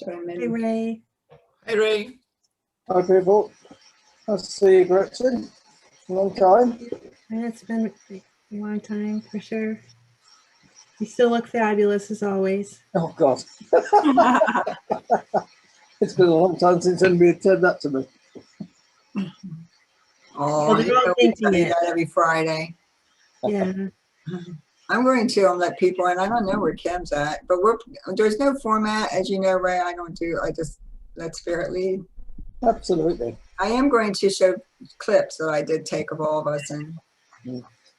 Hey, Ray. Hey, Ray. Hi, people. Nice to see you, Gretchen. Long time. Yeah, it's been a long time for sure. You still look fabulous as always. Oh, God. It's been a long time since anybody said that to me. Oh, Well, they're all thinking it. that every Friday. Yeah. I'm going to let people in. I don't know where Kim's at, but there's no format, as you know, Ray. I just let Spirit lead. Absolutely. I am going to show clips that I did take of all of us, and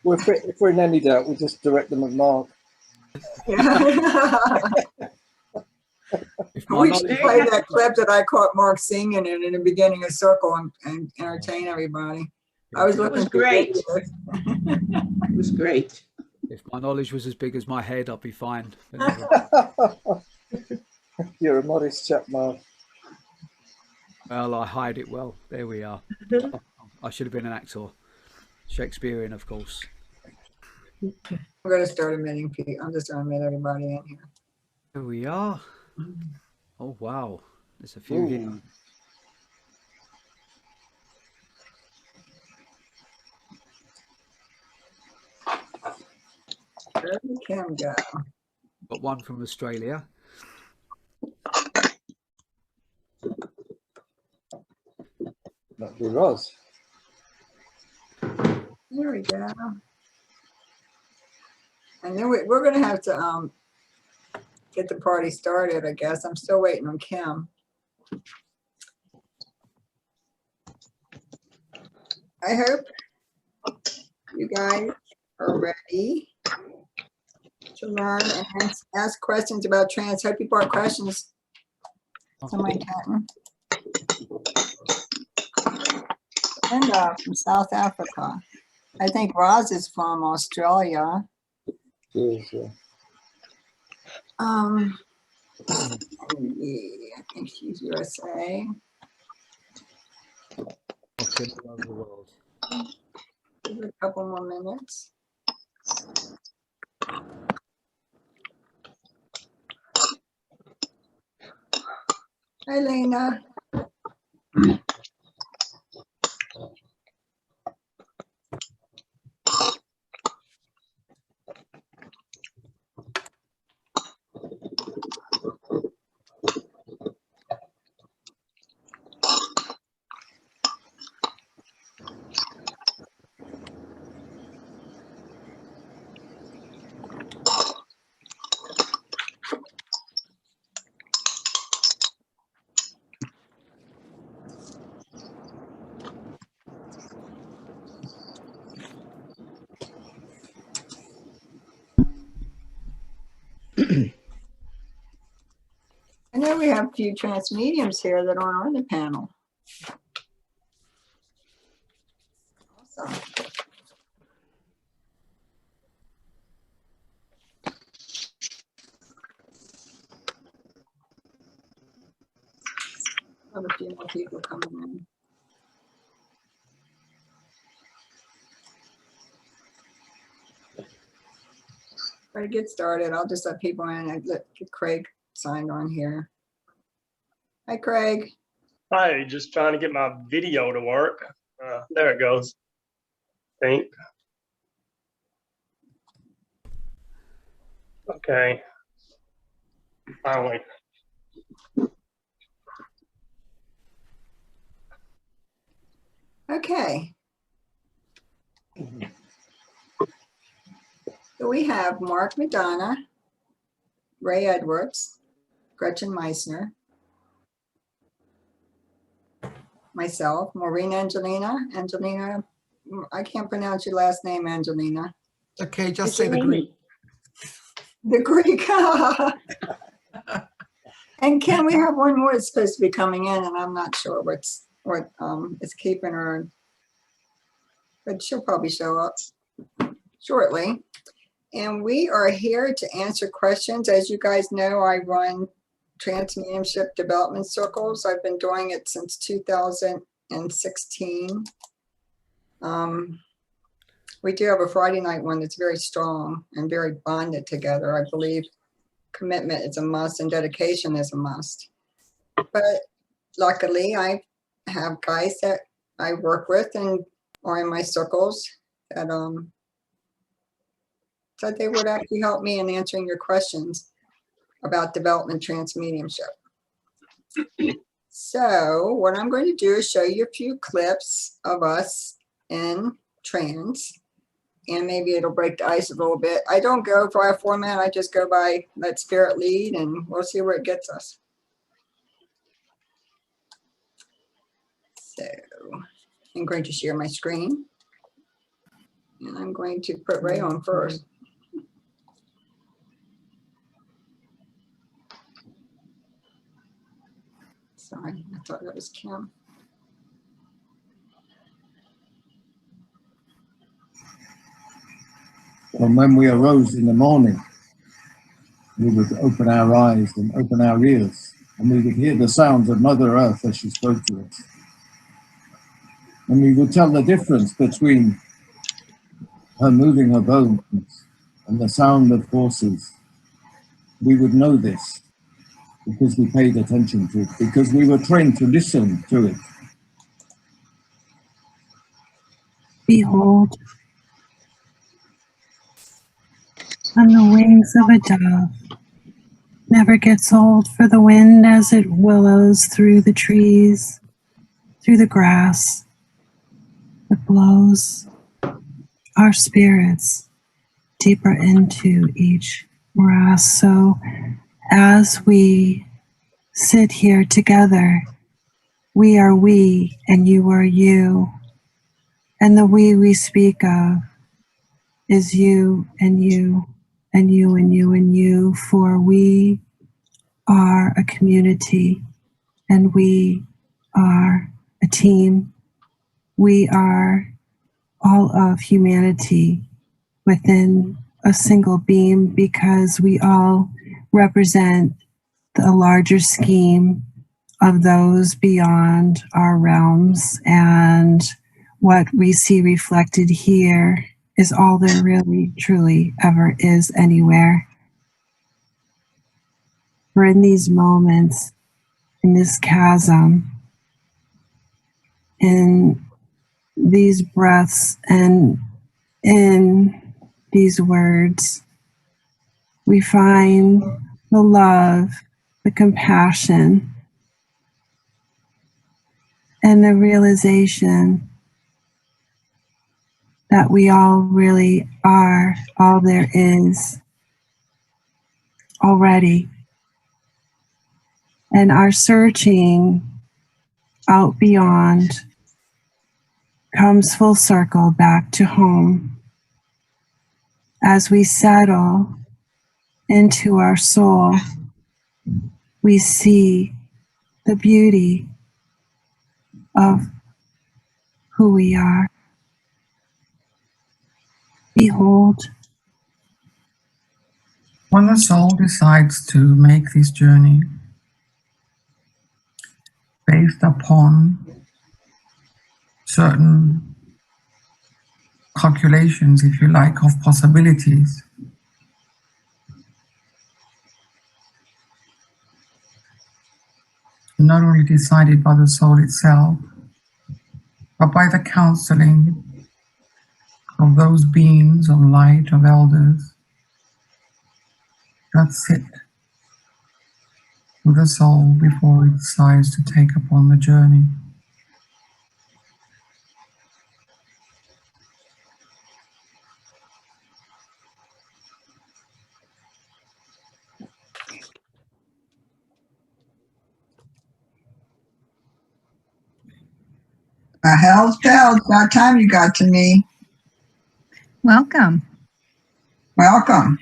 Well, if we're in any doubt, we'll just direct them at Mark. we should play that clip that I caught Mark singing in the beginning of Circle and entertain everybody. I was looking. It was great. It was great. If my knowledge was as big as my head, I'd be fine. You're a modest chap, Mark. Well, I hide it well. There we are. I should have been an actor. Shakespearean, of course. I'm going to start admitting people. I'm just going to admit everybody in here. Here we are. Oh, wow. There's a few here. Where did Kim go? Got one from Australia. Not be Roz. There we go. And then we're going to have to get the party started, I guess. I'm still waiting on Kim. I hope you guys are ready to learn and ask questions about trance. Hope you brought questions. Somebody can. Linda from South Africa. I think Roz is from Australia. Yes, yeah. Yeah, I think she's USA. All over the world. Give it a couple more minutes. Hi, Lena. I know we have a few trance mediums here that aren't on the panel. Awesome. I have a few more people coming in. Try to get started. I'll just let people in and get Craig signed on here. Hi, Craig. Hi, just trying to get my video to work. There it goes. I think. Okay. Finally. Okay. So we have Mark McDonagh, Ray Edwards, Gretchen Meiser, myself, Maureen Angelina, I can't pronounce your last name, Angelina. Okay, just say the Greek. The Greek. And Kim, we have one more that's supposed to be coming in, and I'm not sure what is keeping her, but she'll probably show up shortly. And we are here to answer questions. As you guys know, I run Trance Mediumship development circles. I've been doing it since 2016. We do have a Friday night one that's very strong and very bonded together. I believe commitment is a must and dedication is a must. But luckily, I have guys that I work with and are in my circles that said they would actually help me in answering your questions about development trance mediumship. So what I'm going to do is show you a few clips of us in trance, and maybe it'll break the ice a little bit. I don't go by a format. I just go by let spirit lead, and we'll see where it gets us. So I'm going to share my screen, and I'm going to put Ray on first. Sorry, I thought that was Kim. And when we arose in the morning, we would open our eyes and open our ears, and we would hear the sounds of Mother Earth as she spoke to us. And we would tell the difference between her moving her bones and the sound of horses. We would know this because we paid attention to it, because we were trained to listen to it. Behold, on the wings of a dove, never gets old, for the wind as it willows through the trees, through the grass, it blows our spirits deeper into each morass. So as we sit here together, we are we and you are you. And the we speak of is you and you and you and you and you, for we are a community and we are a team. We are all of humanity within a single beam, because we all represent the larger scheme of those beyond our realms, and what we see reflected here is all there really truly ever is anywhere. For in these moments, in this chasm, in these breaths, and in these words, we find the love, the compassion, and the realization that we all really are all there is already. And our searching out beyond comes full circle back to home as we settle into our soul. We see the beauty of who we are. Behold, when the soul decides to make this journey based upon certain calculations, if you like, of possibilities, not only decided by the soul itself, but by the counseling of those beings of light, of elders, that sit with the soul before it decides to take upon the journey. Hell's bells, about time you got to me. Welcome. Welcome.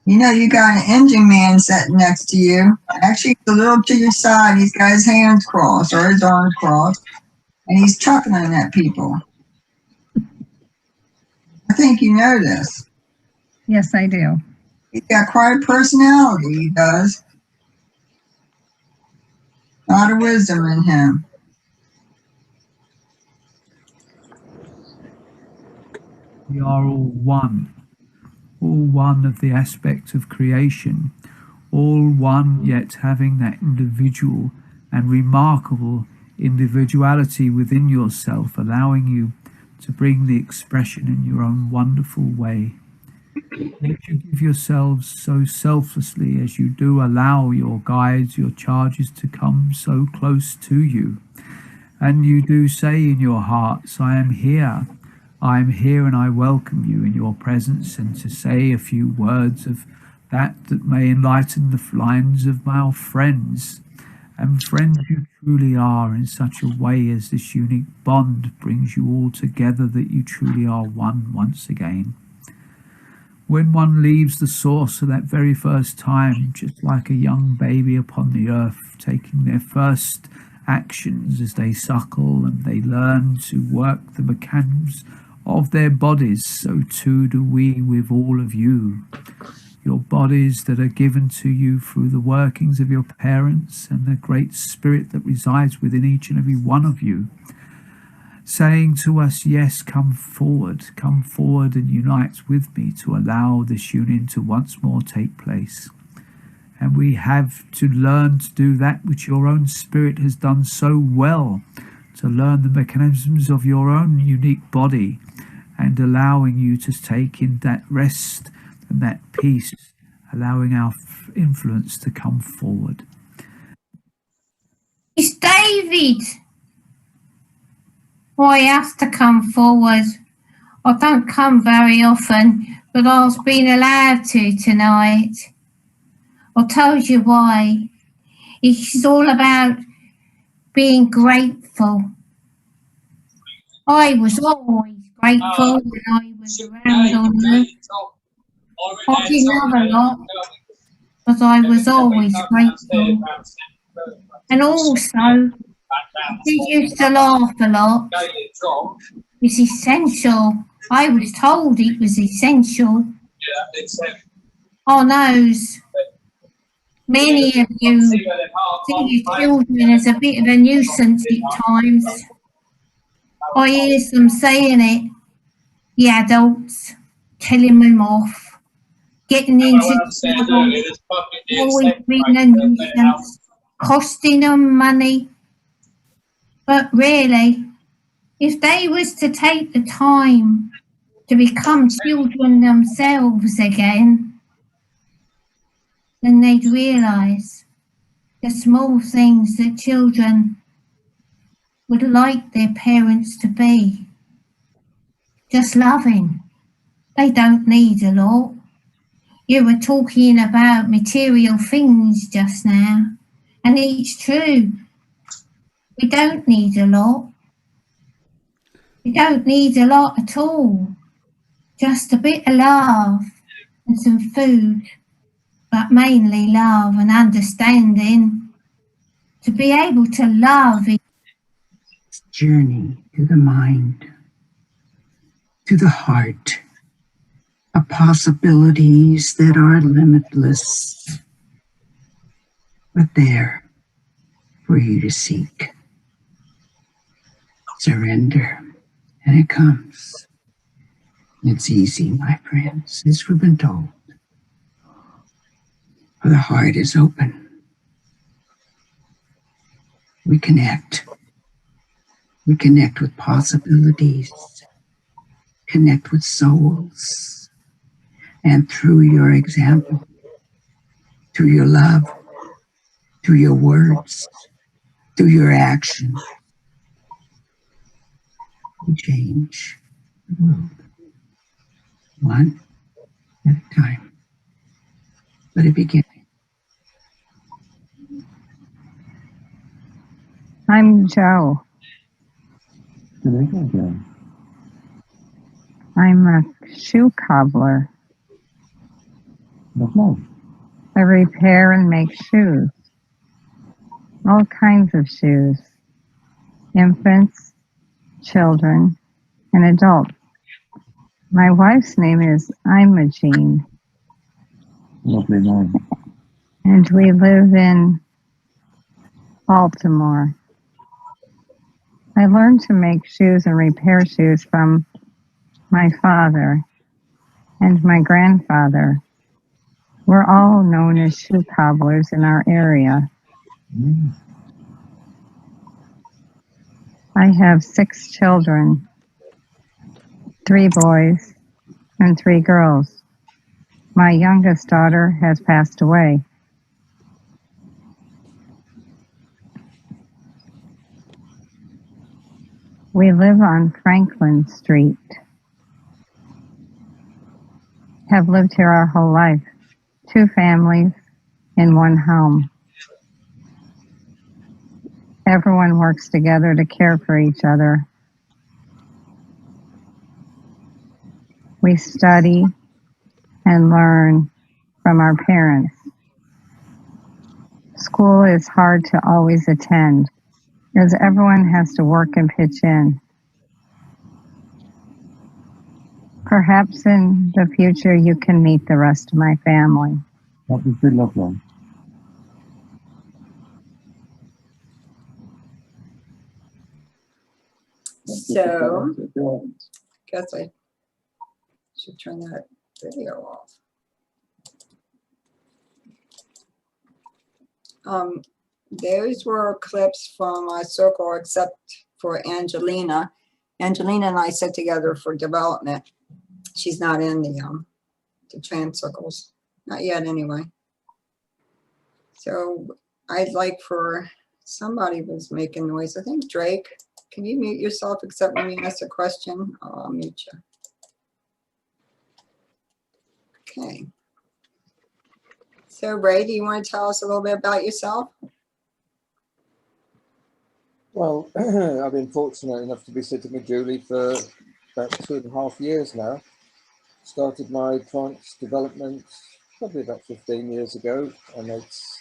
You know, you got an engine man sitting next to you. Actually, a little to your side. He's got his hands crossed or his arms crossed, and he's chuckling at people. I think you know this. Yes, I do. He's got quite a personality, he does. A lot of wisdom in him. We are all one of the aspects of creation, all one, yet having that individual and remarkable individuality within yourself, allowing you to bring the expression in your own wonderful way. Let you give yourselves so selflessly as you do allow your guides, your charges to come so close to you. And you do say in your hearts, I am here and I welcome you in your presence, and to say a few words of that may enlighten the minds of our friends. And friends you truly are, in such a way as this unique bond brings you all together, that you truly are one once again. When one leaves the source for that very first time, just like a young baby upon the earth, taking their first actions as they suckle and they learn to work the mechanisms of their bodies, so too do we with all of you. Your bodies that are given to you through the workings of your parents and the great spirit that resides within each and every one of you, saying to us, yes, come forward and unite with me to allow this union to once more take place. And we have to learn to do that which your own spirit has done so well, to learn the mechanisms of your own unique body, and allowing you to take in that rest and that peace, allowing our influence to come forward. It's David. I have to come forward. I don't come very often, but I've been allowed to tonight. I told you why. It's all about being grateful. I was always grateful when I was around on Earth. I didn't have a lot, but I was always grateful. And also, I used to laugh a lot. It's essential. I was told it was essential. I knows many of you see your children as a bit of a nuisance at times. I hear them saying it, the adults, telling them off, getting into trouble, always being a nuisance, costing them money. But really, if they was to take the time to become children themselves again, then they'd realise the small things that children would like their parents to be. Just loving. They don't need a lot. You were talking about material things just now, and it's true. We don't need a lot. We don't need a lot at all. Just a bit of love and some food, but mainly love and understanding. To be able to love is journey to the mind, to the heart, of possibilities that are limitless, but there for you to seek. Surrender, and it comes. It's easy, my friends, as we've been told. For the heart is open. We connect. We connect with possibilities, connect with souls, and through your example, through your love, through your words, through your action, we change the world, one at a time. Let it begin. I'm Joe. I'm a shoe cobbler. I repair and make shoes. All kinds of shoes. Infants, children, and adults. My wife's name is Imogene. Lovely name. And we live in Baltimore. I learned to make shoes and repair shoes from my father and my grandfather, We're all known as shoe cobblers in our area. I have 6 children, 3 boys and 3 girls. My youngest daughter has passed away. We live on Franklin Street. Have lived here our whole life. 2 families in 1 home. Everyone works together to care for each other. We study and learn from our parents. School is hard to always attend, as everyone has to work and pitch in. Perhaps in the future you can meet the rest of my family. That would be lovely. So, guess I should turn that video off. Those were clips from my circle, except for Angelina. Angelina and I sit together for development. She's not in the trance circles, not yet anyway. So I'd like for somebody was making noise. I think Drake. Can you mute yourself except when you ask a question? I'll mute you. Okay. So Ray, do you want to tell us a little bit about yourself? Well, I've been fortunate enough to be sitting with Julie for about 2.5 years now. Started my trance development probably about 15 years ago, and it's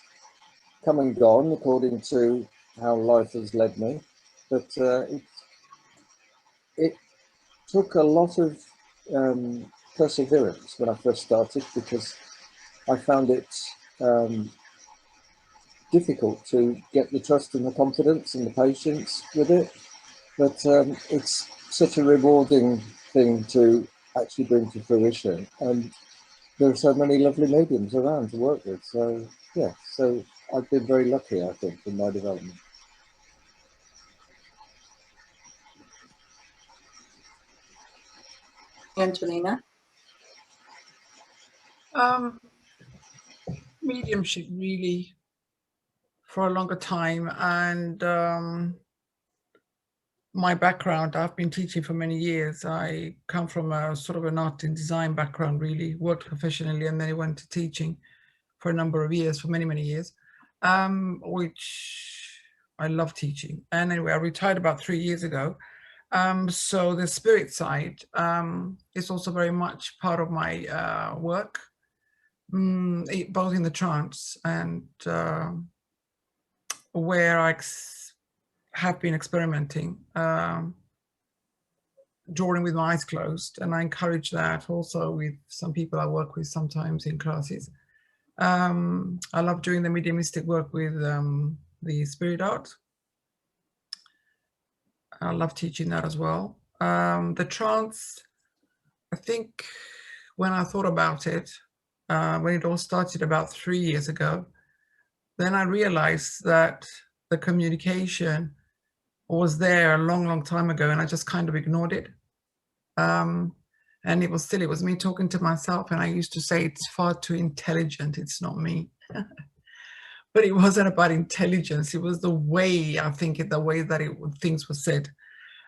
come and gone according to how life has led me. But it took a lot of perseverance when I first started, because I found it difficult to get the trust and the confidence and the patience with it. But it's such a rewarding thing to actually bring to fruition. And there are so many lovely mediums around to work with. So, yeah, so I've been very lucky, I think, in my development. Angelina? Mediumship really for a longer time, and my background, I've been teaching for many years. I come from a sort of an art and design background, really worked professionally, and then I went to teaching for a number of years, for many years, which I love teaching. And anyway, I retired about 3 years ago. So the spirit side is also very much part of my work, both in the trance and where I have been experimenting, drawing with my eyes closed, and I encourage that also with some people I work with sometimes in classes. I love doing the mediumistic work with the spirit art. I love teaching that as well. The trance, I think when I thought about it, when it all started about 3 years ago, then I realized that the communication was there a long time ago, and I just kind of ignored it. And it was me talking to myself, and I used to say it's far too intelligent, it's not me. But it wasn't about intelligence, it was the way, I think, the way that things were said.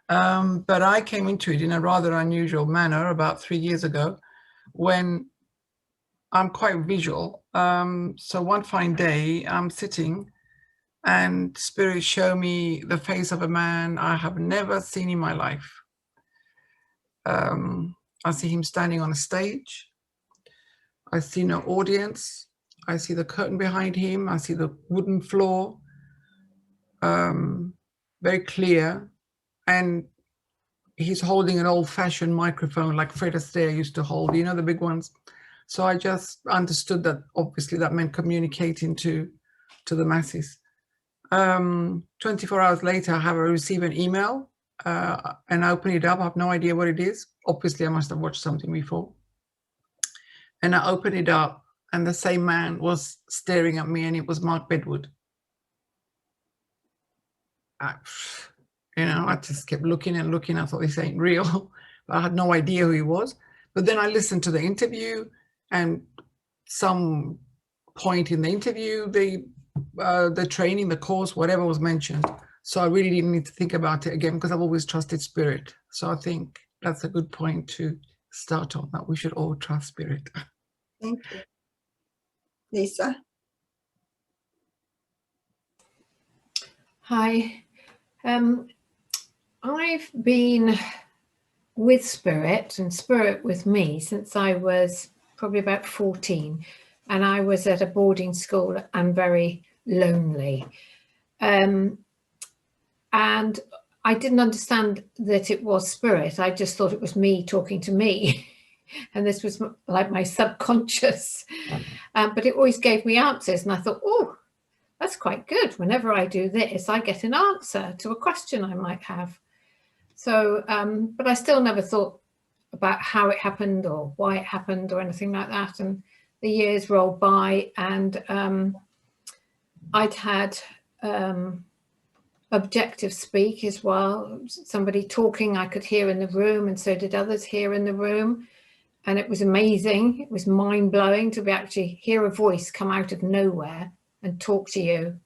But I came into it in a rather unusual manner about 3 years ago, when I'm quite visual. So one fine day I'm sitting and spirits show me the face of a man I have never seen in my life. I see him standing on a stage. I see no audience. I see the curtain behind him. I see the wooden floor, very clear. And he's holding an old-fashioned microphone like Fred Astaire used to hold, you know, the big ones. So I just understood that obviously that meant communicating to the masses. 24 hours later, I receive an email and I open it up. I have no idea what it is. Obviously, I must have watched something before. And I open it up and the same man was staring at me, and it was Mark Bedwood. I just kept looking and looking. I thought, this ain't real. But I had no idea who he was. But then I listened to the interview, and some point in the interview, the training, the course, whatever was mentioned. So I really didn't need to think about it again, because I've always trusted spirit. So I think that's a good point to start on, that we should all trust spirit. Thank you. Lisa? Hi. I've been with spirit and spirit with me since I was probably about 14, and I was at a boarding school and very lonely. And I didn't understand that it was spirit. I just thought it was me talking to me. And this was like my subconscious. But it always gave me answers. And I thought, oh, that's quite good. Whenever I do this, I get an answer to a question I might have. So, but I still never thought about how it happened or why it happened or anything like that. And the years rolled by, and I'd had objective speak as well. Somebody talking I could hear in the room, and so did others hear in the room. And it was amazing. It was mind-blowing to be actually hear a voice come out of nowhere and talk to you.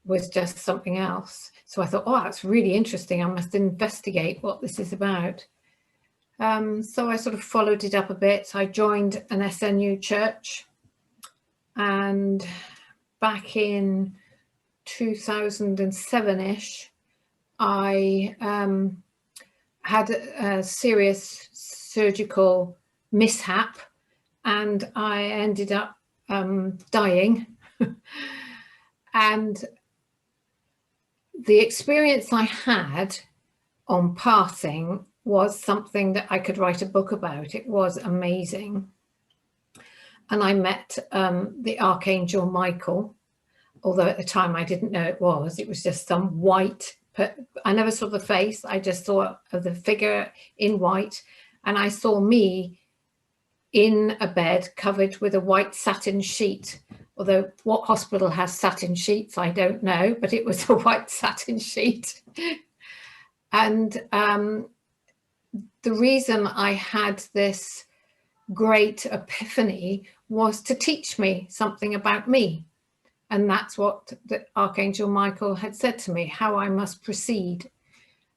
Was just something else. So I thought, oh, that's really interesting. I must investigate what this is about. So I sort of followed it up a bit. I joined an SNU church, and back in 2007-ish, I had a serious surgical mishap, and I ended up dying. And the experience I had on passing was something that I could write a book about. It was amazing. And I met the Archangel Michael, although at the time I didn't know it was just some white, I never saw the face. I just saw the figure in white, and I saw me in a bed covered with a white satin sheet. Although what hospital has satin sheets, I don't know, but it was a white satin sheet. And the reason I had this great epiphany was to teach me something about me. And that's what the Archangel Michael had said to me, how I must proceed.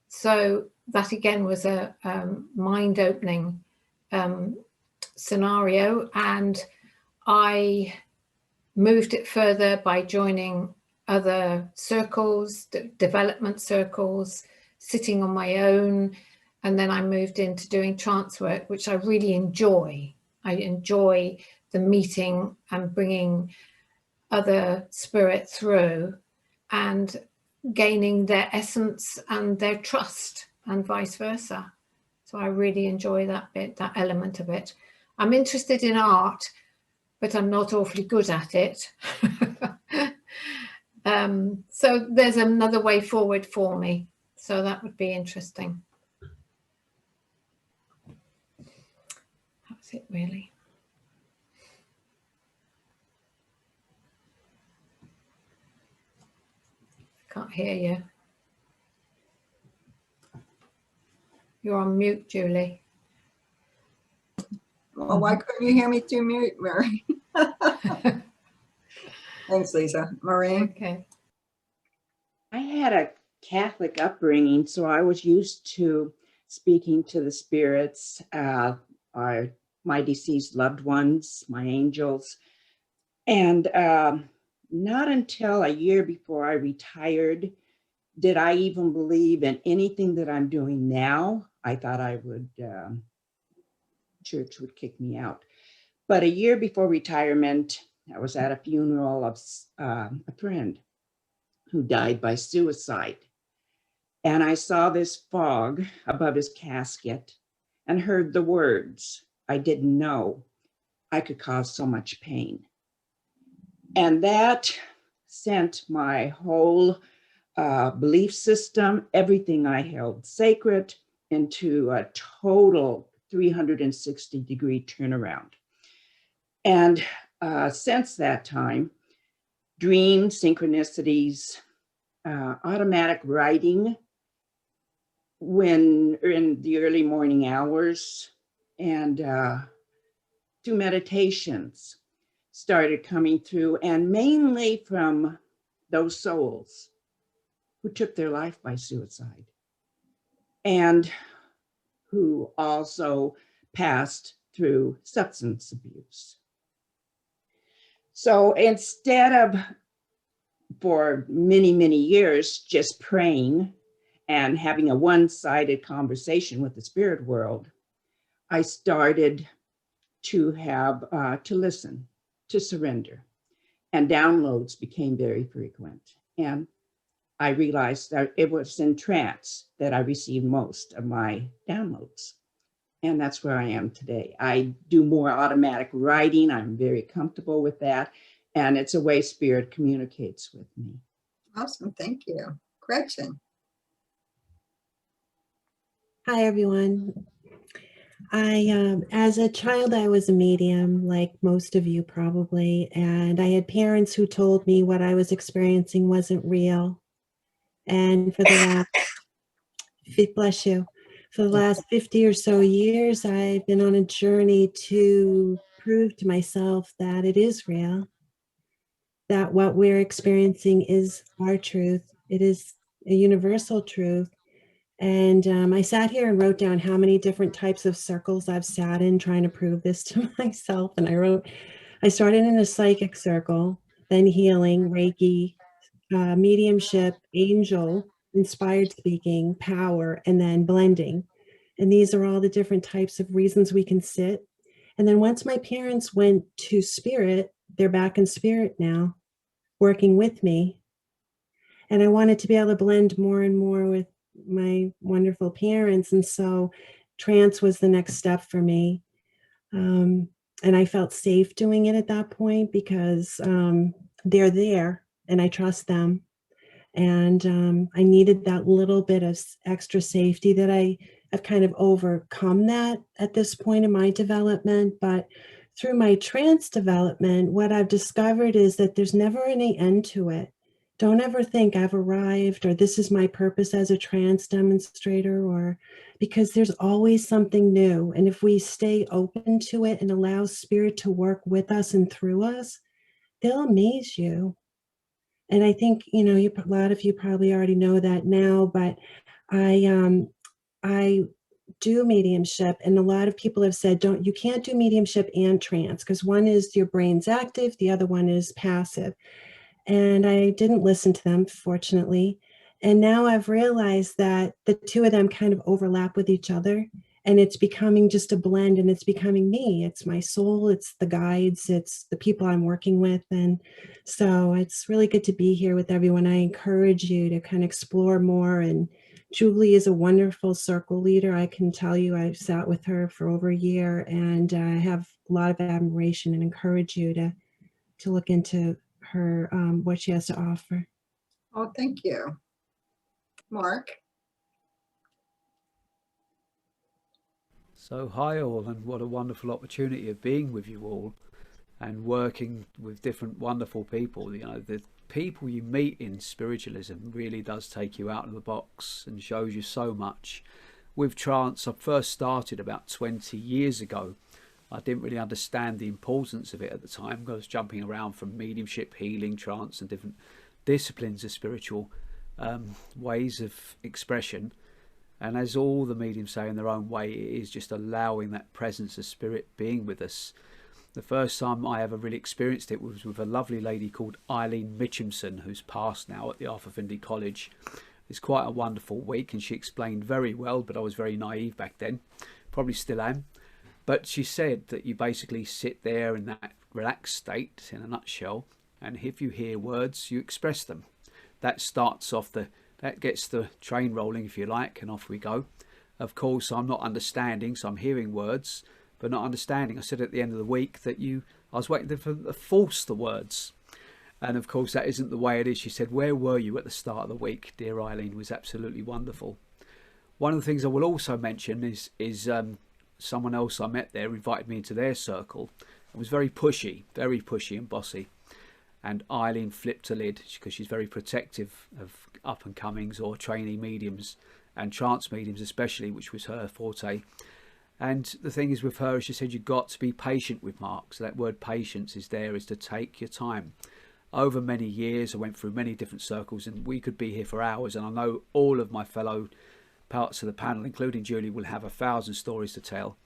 So that again was a mind-opening scenario. And I moved it further by joining other circles, development circles, sitting on my own. And then I moved into doing trance work, which I really enjoy. I enjoy the meeting and bringing other spirit through and gaining their essence and their trust, and vice versa. So I really enjoy that bit, that element of it. I'm interested in art, but I'm not awfully good at it. So there's another way forward for me. So that would be interesting. That's it, really. Can't hear you. You're on mute, Julie. Well, why couldn't you hear me through mute, Mary? Thanks, Lisa. Maureen? Okay. I had a Catholic upbringing, so I was used to speaking to the spirits, my deceased loved ones, my angels. And not until a year before I retired did I even believe in anything that I'm doing now. I thought I would, church would kick me out. But a year before retirement, I was at a funeral of a friend who died by suicide. And I saw this fog above his casket and heard the words, I didn't know I could cause so much pain. And that sent my whole belief system, everything I held sacred, into a total 360-degree turnaround. And since that time, dreams, synchronicities, automatic writing when in the early morning hours, and through meditations started coming through, and mainly from those souls who took their life by suicide and who also passed through substance abuse. So instead of, for many, many years, just praying and having a one-sided conversation with the spirit world, I started to have to listen, to surrender, and downloads became very frequent. And I realized that it was in trance that I received most of my downloads. And that's where I am today. I do more automatic writing. I'm very comfortable with that. And it's a way spirit communicates with me. Awesome. Thank you. Gretchen. Hi, everyone. As a child, I was a medium, like most of you probably, and I had parents who told me what I was experiencing wasn't real. And for the last, bless you, for the last 50 or so years, I've been on a journey to prove to myself that it is real, that what we're experiencing is our truth. It is a universal truth. And I sat here and wrote down how many different types of circles I've sat in trying to prove this to myself. And I started in a psychic circle, then healing, Reiki, mediumship, angel, inspired speaking, power, and then blending. And these are all the different types of reasons we can sit. And then once my parents went to spirit, they're back in spirit now, working with me. And I wanted to be able to blend more and more with my wonderful parents. And so trance was the next step for me. And I felt safe doing it at that point because they're there and I trust them. And I needed that little bit of extra safety that I've kind of overcome that at this point in my development. But through my trance development, what I've discovered is that there's never any end to it. Don't ever think I've arrived or this is my purpose as a trance demonstrator, or because there's always something new. And if we stay open to it and allow spirit to work with us and through us, they'll amaze you. And I think, a lot of you probably already know that now, but I do mediumship, and a lot of people have said, you can't do mediumship and trance because one is your brain's active, the other one is passive. And I didn't listen to them, fortunately. And now I've realized that the two of them kind of overlap with each other, and it's becoming just a blend, and it's becoming me. It's my soul, it's the guides, it's the people I'm working with. And so it's really good to be here with everyone. I encourage you to kind of explore more. And Julie is a wonderful circle leader. I can tell you, I've sat with her for over a year, and I have a lot of admiration and encourage you to look into her, what she has to offer. Oh, thank you. Mark. So hi all, and what a wonderful opportunity of being with you all and working with different wonderful people. The people you meet in spiritualism really does take you out of the box and shows you so much. With trance, I first started about 20 years ago. I didn't really understand the importance of it at the time. I was jumping around from mediumship, healing, trance, and different disciplines of spiritual ways of expression. And as all the mediums say in their own way, it is just allowing that presence of spirit being with us. The first time I ever really experienced it was with a lovely lady called Eileen Mitchumson, who's passed now at the Arthur Findlay College. It's quite a wonderful week, and she explained very well, but I was very naive back then, probably still am. But she said that you basically sit there in that relaxed state, in a nutshell, and if you hear words, you express them. That starts off that gets the train rolling, if you like, and off we go. Of course, I'm not understanding, so I'm hearing words, but not understanding. I said at the end of the week that I was waiting for them to force the words. And of course, that isn't the way it is. She said, where were you at the start of the week? Dear Eileen, was absolutely wonderful. One of the things I will also mention is someone else I met there invited me into their circle, It was very pushy and bossy. And Eileen flipped a lid because she's very protective of up and comings or trainee mediums and trance mediums especially, which was her forte. And the thing is with her, she said, you've got to be patient with Mark. So that word patience is to take your time. Over many years, I went through many different circles, and we could be here for hours. And I know all of my fellow parts of the panel, including Julie, will have 1,000 stories to tell.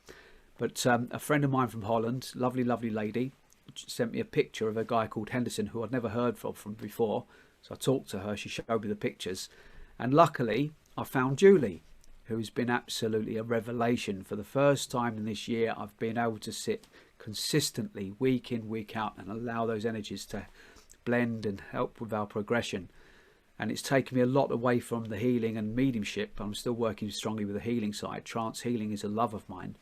But a friend of mine from Holland, lovely lady, sent me a picture of a guy called Henderson, who I'd never heard from before. So I talked to her, she showed me the pictures. And luckily, I found Julie, who's been absolutely a revelation. For the first time in this year, I've been able to sit consistently, week in, week out, and allow those energies to blend and help with our progression. And it's taken me a lot away from the healing and mediumship. I'm still working strongly with the healing side. Trance healing is a love of mine.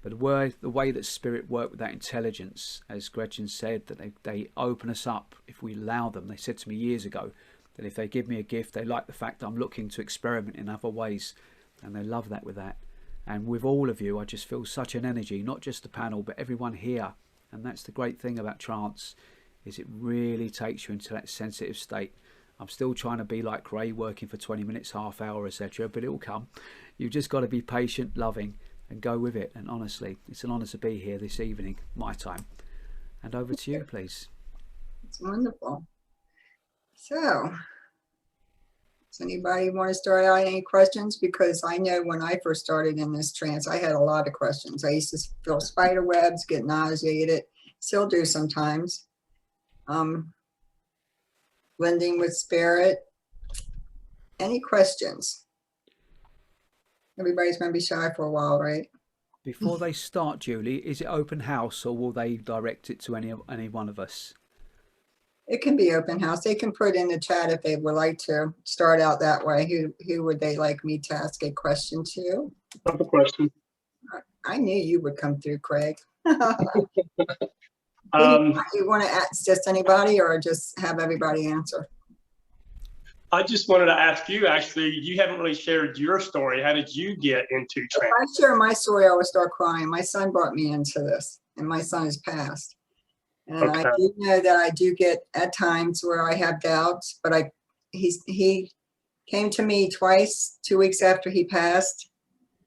But the way that spirit work with that intelligence, as Gretchen said, that they open us up if we allow them. They said to me years ago that if they give me a gift, they like the fact that I'm looking to experiment in other ways, and they love that with that. And with all of you, I just feel such an energy, not just the panel, but everyone here. And that's the great thing about trance, is it really takes you into that sensitive state. I'm still trying to be like Ray, working for 20 minutes, half hour, etc., but it will come. You've just got to be patient, loving, and go with it. And honestly, it's an honour to be here this evening, my time. And over to you, please. It's wonderful. So, does anybody want to start out any questions? Because I know when I first started in this trance, I had a lot of questions. I used to feel spider webs, get nauseated, still do sometimes. Blending with spirit. Any questions? Everybody's going to be shy for a while, right? Before they start, Julie, is it open house, or will they direct it to any one of us? It can be open house. They can put in the chat if they would like to start out that way. Who would they like me to ask a question to? I have a question. I knew you would come through, Craig. You want to ask just anybody, or just have everybody answer? I just wanted to ask you, actually, you haven't really shared your story. How did you get into trance? If I share my story, I will start crying. My son brought me into this, and my son has passed. And okay. I do know that I do get at times where I have doubts, but he came to me twice, 2 weeks after he passed.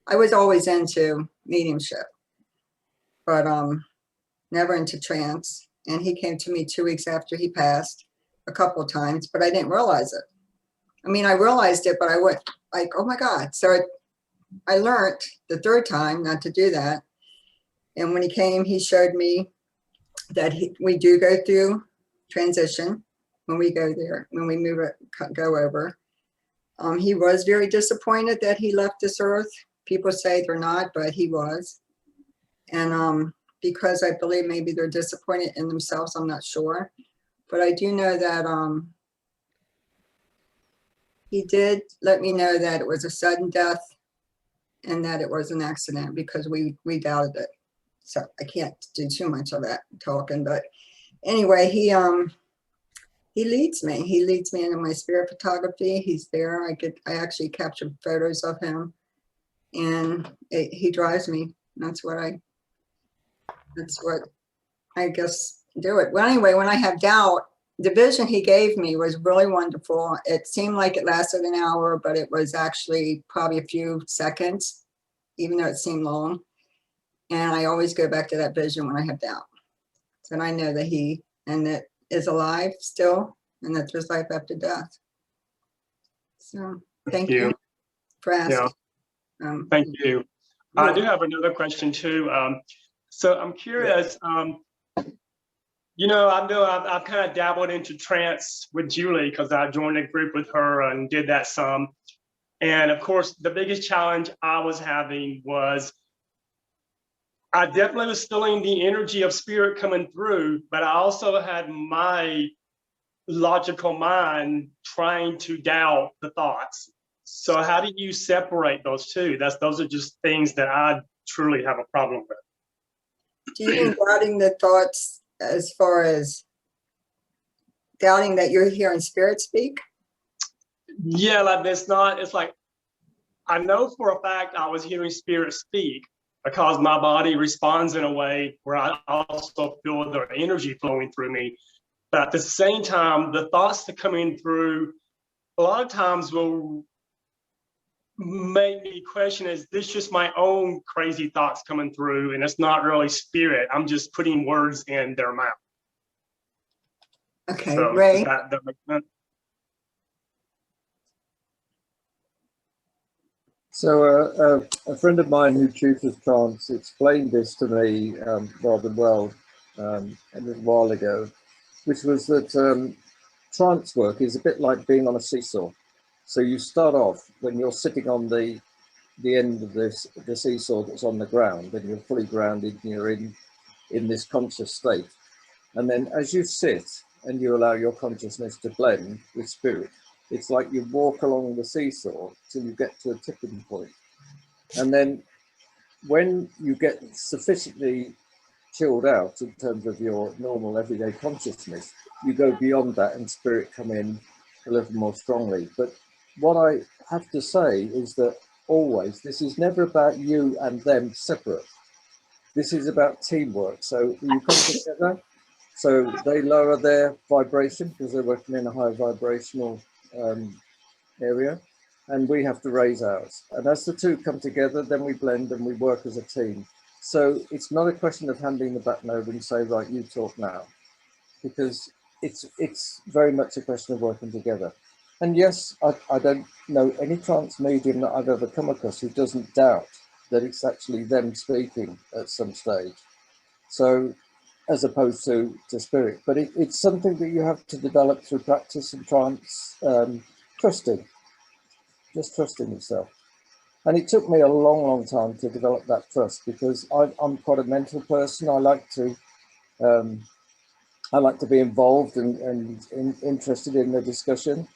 I was always into mediumship, but never into trance. And he came to me 2 weeks after he passed a couple of times, but I didn't realize it. I mean, I realized it, but I went like, oh my God. So I learned the third time not to do that. And when he came, he showed me that we do go through transition when we go there, when we go over. He was very disappointed that he left this earth. People say they're not, but he was. And because I believe maybe they're disappointed in themselves, I'm not sure. But I do know that he did let me know that it was a sudden death and that it was an accident, because we doubted it. So I can't do too much of that talking, but anyway, he leads me. He leads me into my spirit photography. He's there. I actually captured photos of him, and he drives me. That's what I guess do it. Well, anyway, when I have doubt, the vision he gave me was really wonderful. It seemed like it lasted an hour, but it was actually probably a few seconds, even though it seemed long. And I always go back to that vision when I have doubt. So I know that he is alive still, and that there's life after death. So thank you for asking. Yeah. Thank you. I do have another question too. So I'm curious, you know I've kind of dabbled into trance with Julie, because I joined a group with her and did that some. And of course, the biggest challenge I was having was I definitely was feeling the energy of spirit coming through, but I also had my logical mind trying to doubt the thoughts. So how do you separate those two? Those are just things that I truly have a problem with. Do you mean doubting the thoughts as far as doubting that you're hearing spirit speak? Yeah, like it's like, I know for a fact I was hearing spirit speak, because my body responds in a way where I also feel their energy flowing through me. But at the same time, the thoughts that come in through a lot of times will make me question, is this just my own crazy thoughts coming through, and it's not really spirit? I'm just putting words in their mouth. Okay, So Ray. that makes sense. So a friend of mine who tutors trance explained this to me rather well a little while ago, which was that trance work is a bit like being on a seesaw. So you start off when you're sitting on the end of the seesaw that's on the ground, and you're fully grounded, and you're in this conscious state. And then as you sit and you allow your consciousness to blend with spirit, it's like you walk along the seesaw till you get to a tipping point. And then when you get sufficiently chilled out in terms of your normal everyday consciousness, you go beyond that and spirit come in a little more strongly. But what I have to say is that always, this is never about you and them separate. This is about teamwork. So you come together, so they lower their vibration because they're working in a high vibrational area, and we have to raise ours. And as the two come together, then we blend and we work as a team. So it's not a question of handing the baton over and say, right, you talk now, because it's very much a question of working together. And yes, I don't know any trance medium that I've ever come across who doesn't doubt that it's actually them speaking at some stage. So as opposed to spirit, but it's something that you have to develop through practice and trance, trusting, just trusting yourself. And it took me a long, long time to develop that trust, because I'm quite a mental person. I like to be involved and interested in the discussion.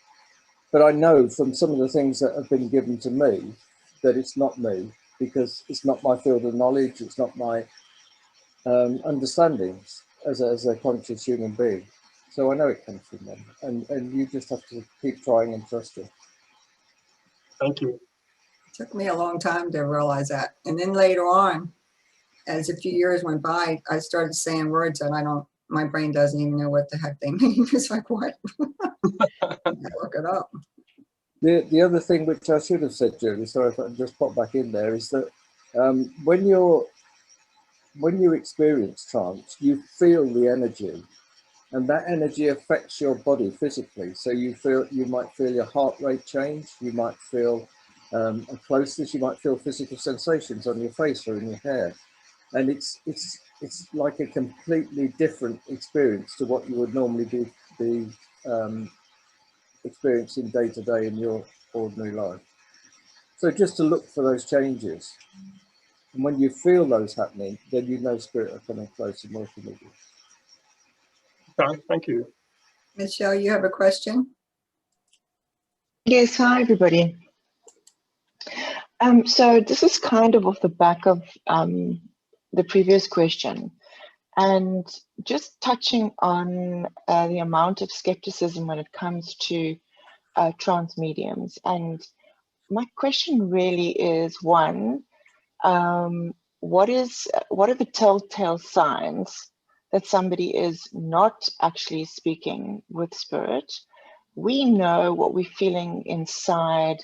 But I know from some of the things that have been given to me that it's not me, because it's not my field of knowledge. It's not my understandings as a conscious human being. So I know it comes from them, and you just have to keep trying and trusting. Thank you. It took me a long time to realize that. And then later on, as a few years went by, I started saying words that my brain doesn't even know what the heck they mean. It's like, what? I look it up. The other thing which I should have said, Julie, sorry if I just pop back in there, is that when you experience trance, you feel the energy, and that energy affects your body physically. So you might feel your heart rate change, you might feel a closeness, you might feel physical sensations on your face or in your hair. And it's like a completely different experience to what you would normally be experiencing day to day in your ordinary life. So just to look for those changes. And when you feel those happening, then you know spirit are coming close and working with you. Okay, thank you. Michelle, you have a question? Yes, hi everybody. So this is kind of off the back of the previous question, and just touching on the amount of skepticism when it comes to trance mediums. And my question really is, one, what are the telltale signs that somebody is not actually speaking with spirit? We know what we're feeling inside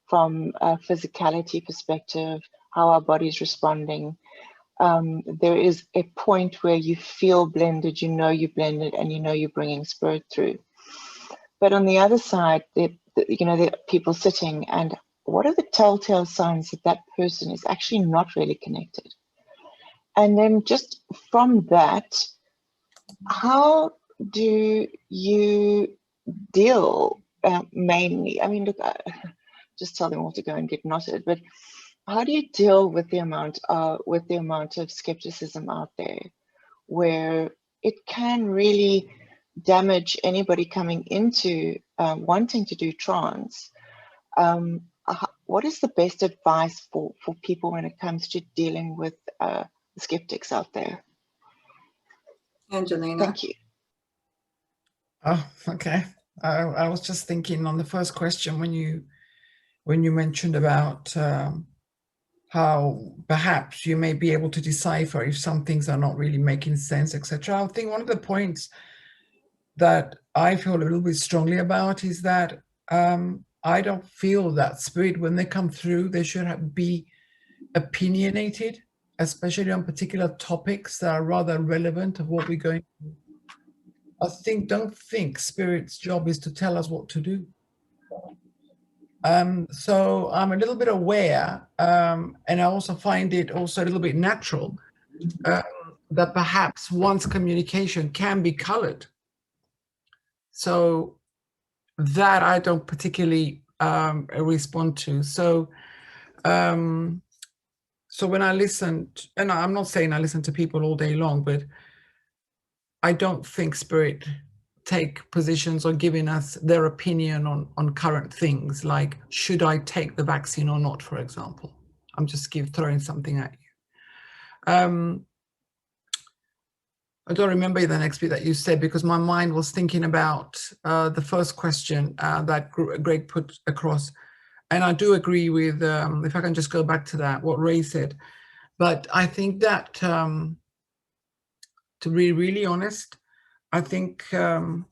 from a physicality perspective, how our body's responding. There is a point where you feel blended, you know you're blended, and you know you're bringing spirit through. But on the other side, there are people sitting, and what are the telltale signs that that person is actually not really connected? And then just from that, how do you deal mainly? I mean, look, just tell them all to go and get knotted, but how do you deal with the amount of skepticism out there, where it can really damage anybody coming into wanting to do trance? What is the best advice for people when it comes to dealing with skeptics out there? Angelina. Thank you. Oh, okay. I was just thinking on the first question when you mentioned about how perhaps you may be able to decipher if some things are not really making sense, etc. I think one of the points that I feel a little bit strongly about is that I don't feel that spirit, when they come through, they should be opinionated, especially on particular topics that are rather relevant of what we're going through. Don't think spirit's job is to tell us what to do. So I'm a little bit aware, and I also find it also a little bit natural that perhaps one's communication can be colored. So that I don't particularly respond to. So when I listened, and I'm not saying I listen to people all day long, but I don't think spirit take positions or giving us their opinion on current things, like should I take the vaccine or not, for example. I'm just throwing something at you. I don't remember the next bit that you said because my mind was thinking about the first question that Greg put across. And I do agree with, if I can just go back to that, what Ray said. But I think that, to be really honest, I think the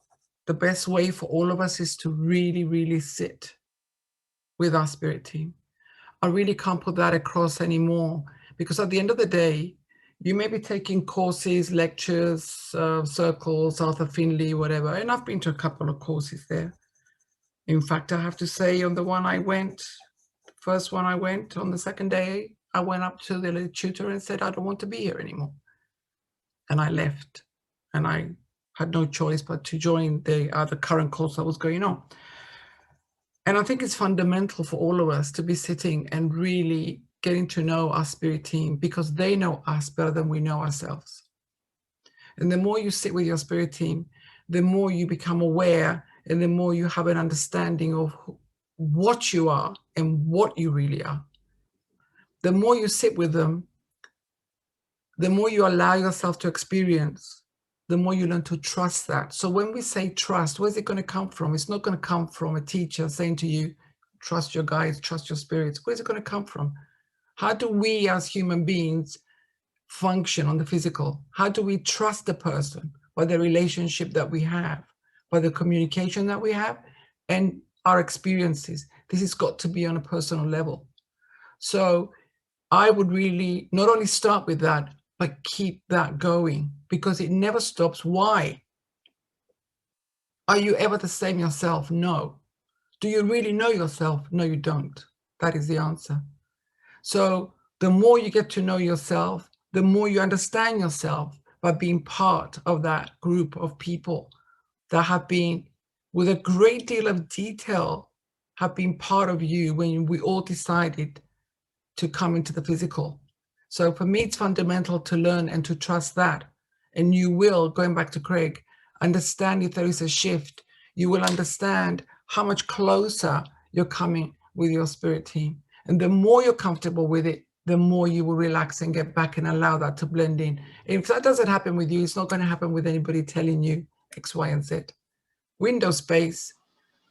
best way for all of us is to really, really sit with our spirit team. I really can't put that across anymore, because at the end of the day, you may be taking courses, lectures, circles, Arthur Findlay, whatever, and I've been to a couple of courses there. In fact, I have to say, on the one I went, the first one I went, on the second day, I went up to the tutor and said, I don't want to be here anymore. And I left, and I had no choice but to join the current course that was going on. And I think it's fundamental for all of us to be sitting and really getting to know our spirit team, because they know us better than we know ourselves. And the more you sit with your spirit team, the more you become aware, and the more you have an understanding of what you are and what you really are. The more you sit with them, the more you allow yourself to experience, the more you learn to trust that. So when we say trust, where's it going to come from? It's not going to come from a teacher saying to you, trust your guides, trust your spirits. Where's it going to come from? How do we as human beings function on the physical? How do we trust the person? By the relationship that we have, by the communication that we have, and our experiences. This has got to be on a personal level. So I would really not only start with that, but keep that going, because it never stops. Why? Are you ever the same yourself? No. Do you really know yourself? No, you don't. That is the answer. So the more you get to know yourself, the more you understand yourself by being part of that group of people that have been, with a great deal of detail, have been part of you when we all decided to come into the physical. So for me, it's fundamental to learn and to trust that. And you will, going back to Craig, understand if there is a shift. You will understand how much closer you're coming with your spirit team. And the more you're comfortable with it, the more you will relax and get back and allow that to blend in. If that doesn't happen with you, it's not going to happen with anybody telling you X, Y, and Z. Window space,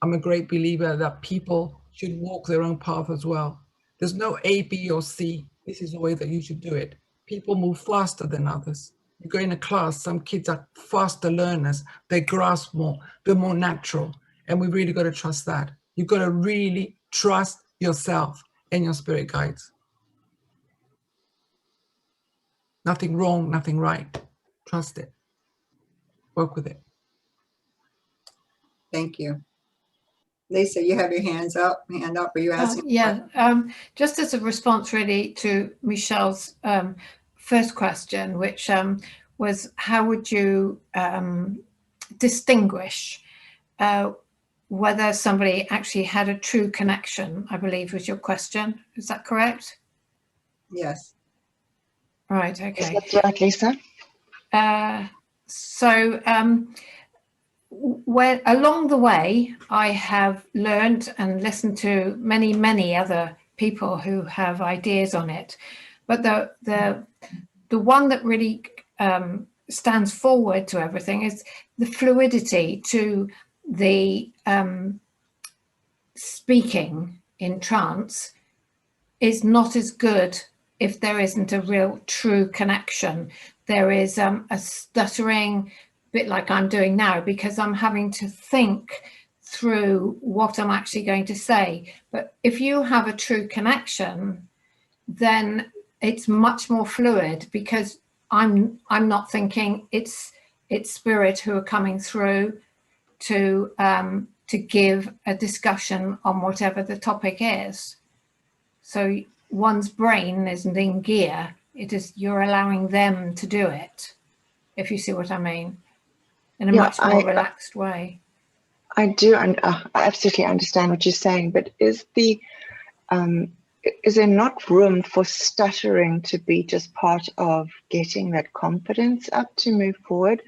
I'm a great believer that people should walk their own path as well. There's no A, B, or C. This is the way that you should do it. People move faster than others. You go in a class, some kids are faster learners. They grasp more, they're more natural. And we really got to trust that. You've got to really trust yourself and your spirit guides. Nothing wrong, nothing right. Trust it. Work with it. Thank you. Lisa, you have your hand up. Are you asking? Yeah, just as a response really to Michelle's first question, which was how would you distinguish whether somebody actually had a true connection, I believe was your question. Is that correct? Yes. Right, okay. Yes, that's right, Lisa. When along the way, I have learned and listened to many, many other people who have ideas on it. But the one that really stands forward to everything is the fluidity to the speaking in trance is not as good if there isn't a real true connection. There is a stuttering, bit like I'm doing now, because I'm having to think through what I'm actually going to say. But if you have a true connection, then it's much more fluid, because I'm not thinking, it's spirit who are coming through to give a discussion on whatever the topic is. So one's brain isn't in gear. It is, you're allowing them to do it, if you see what I mean, in a much more relaxed way. I do, and I absolutely understand what you're saying, but is there not room for stuttering to be just part of getting that confidence up to move forward?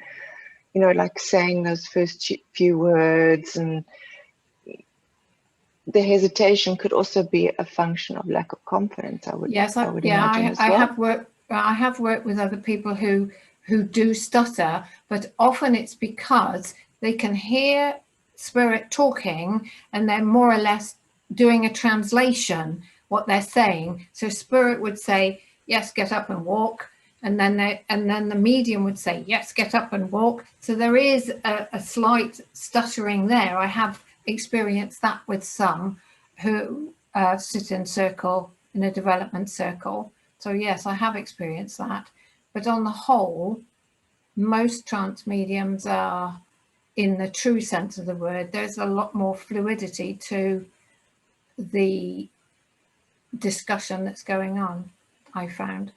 You know, like saying those first few words, and the hesitation could also be a function of lack of confidence, I would imagine as well. I have worked with other people who do stutter, but often it's because they can hear spirit talking and they're more or less doing a translation what they're saying. So spirit would say, yes, get up and walk, and then the medium would say, yes, get up and walk. So there is a slight stuttering there. I have experienced that with some who sit in a development circle. So yes, I have experienced that. But on the whole, most trance mediums are, in the true sense of the word, there's a lot more fluidity to the discussion that's going on, I found.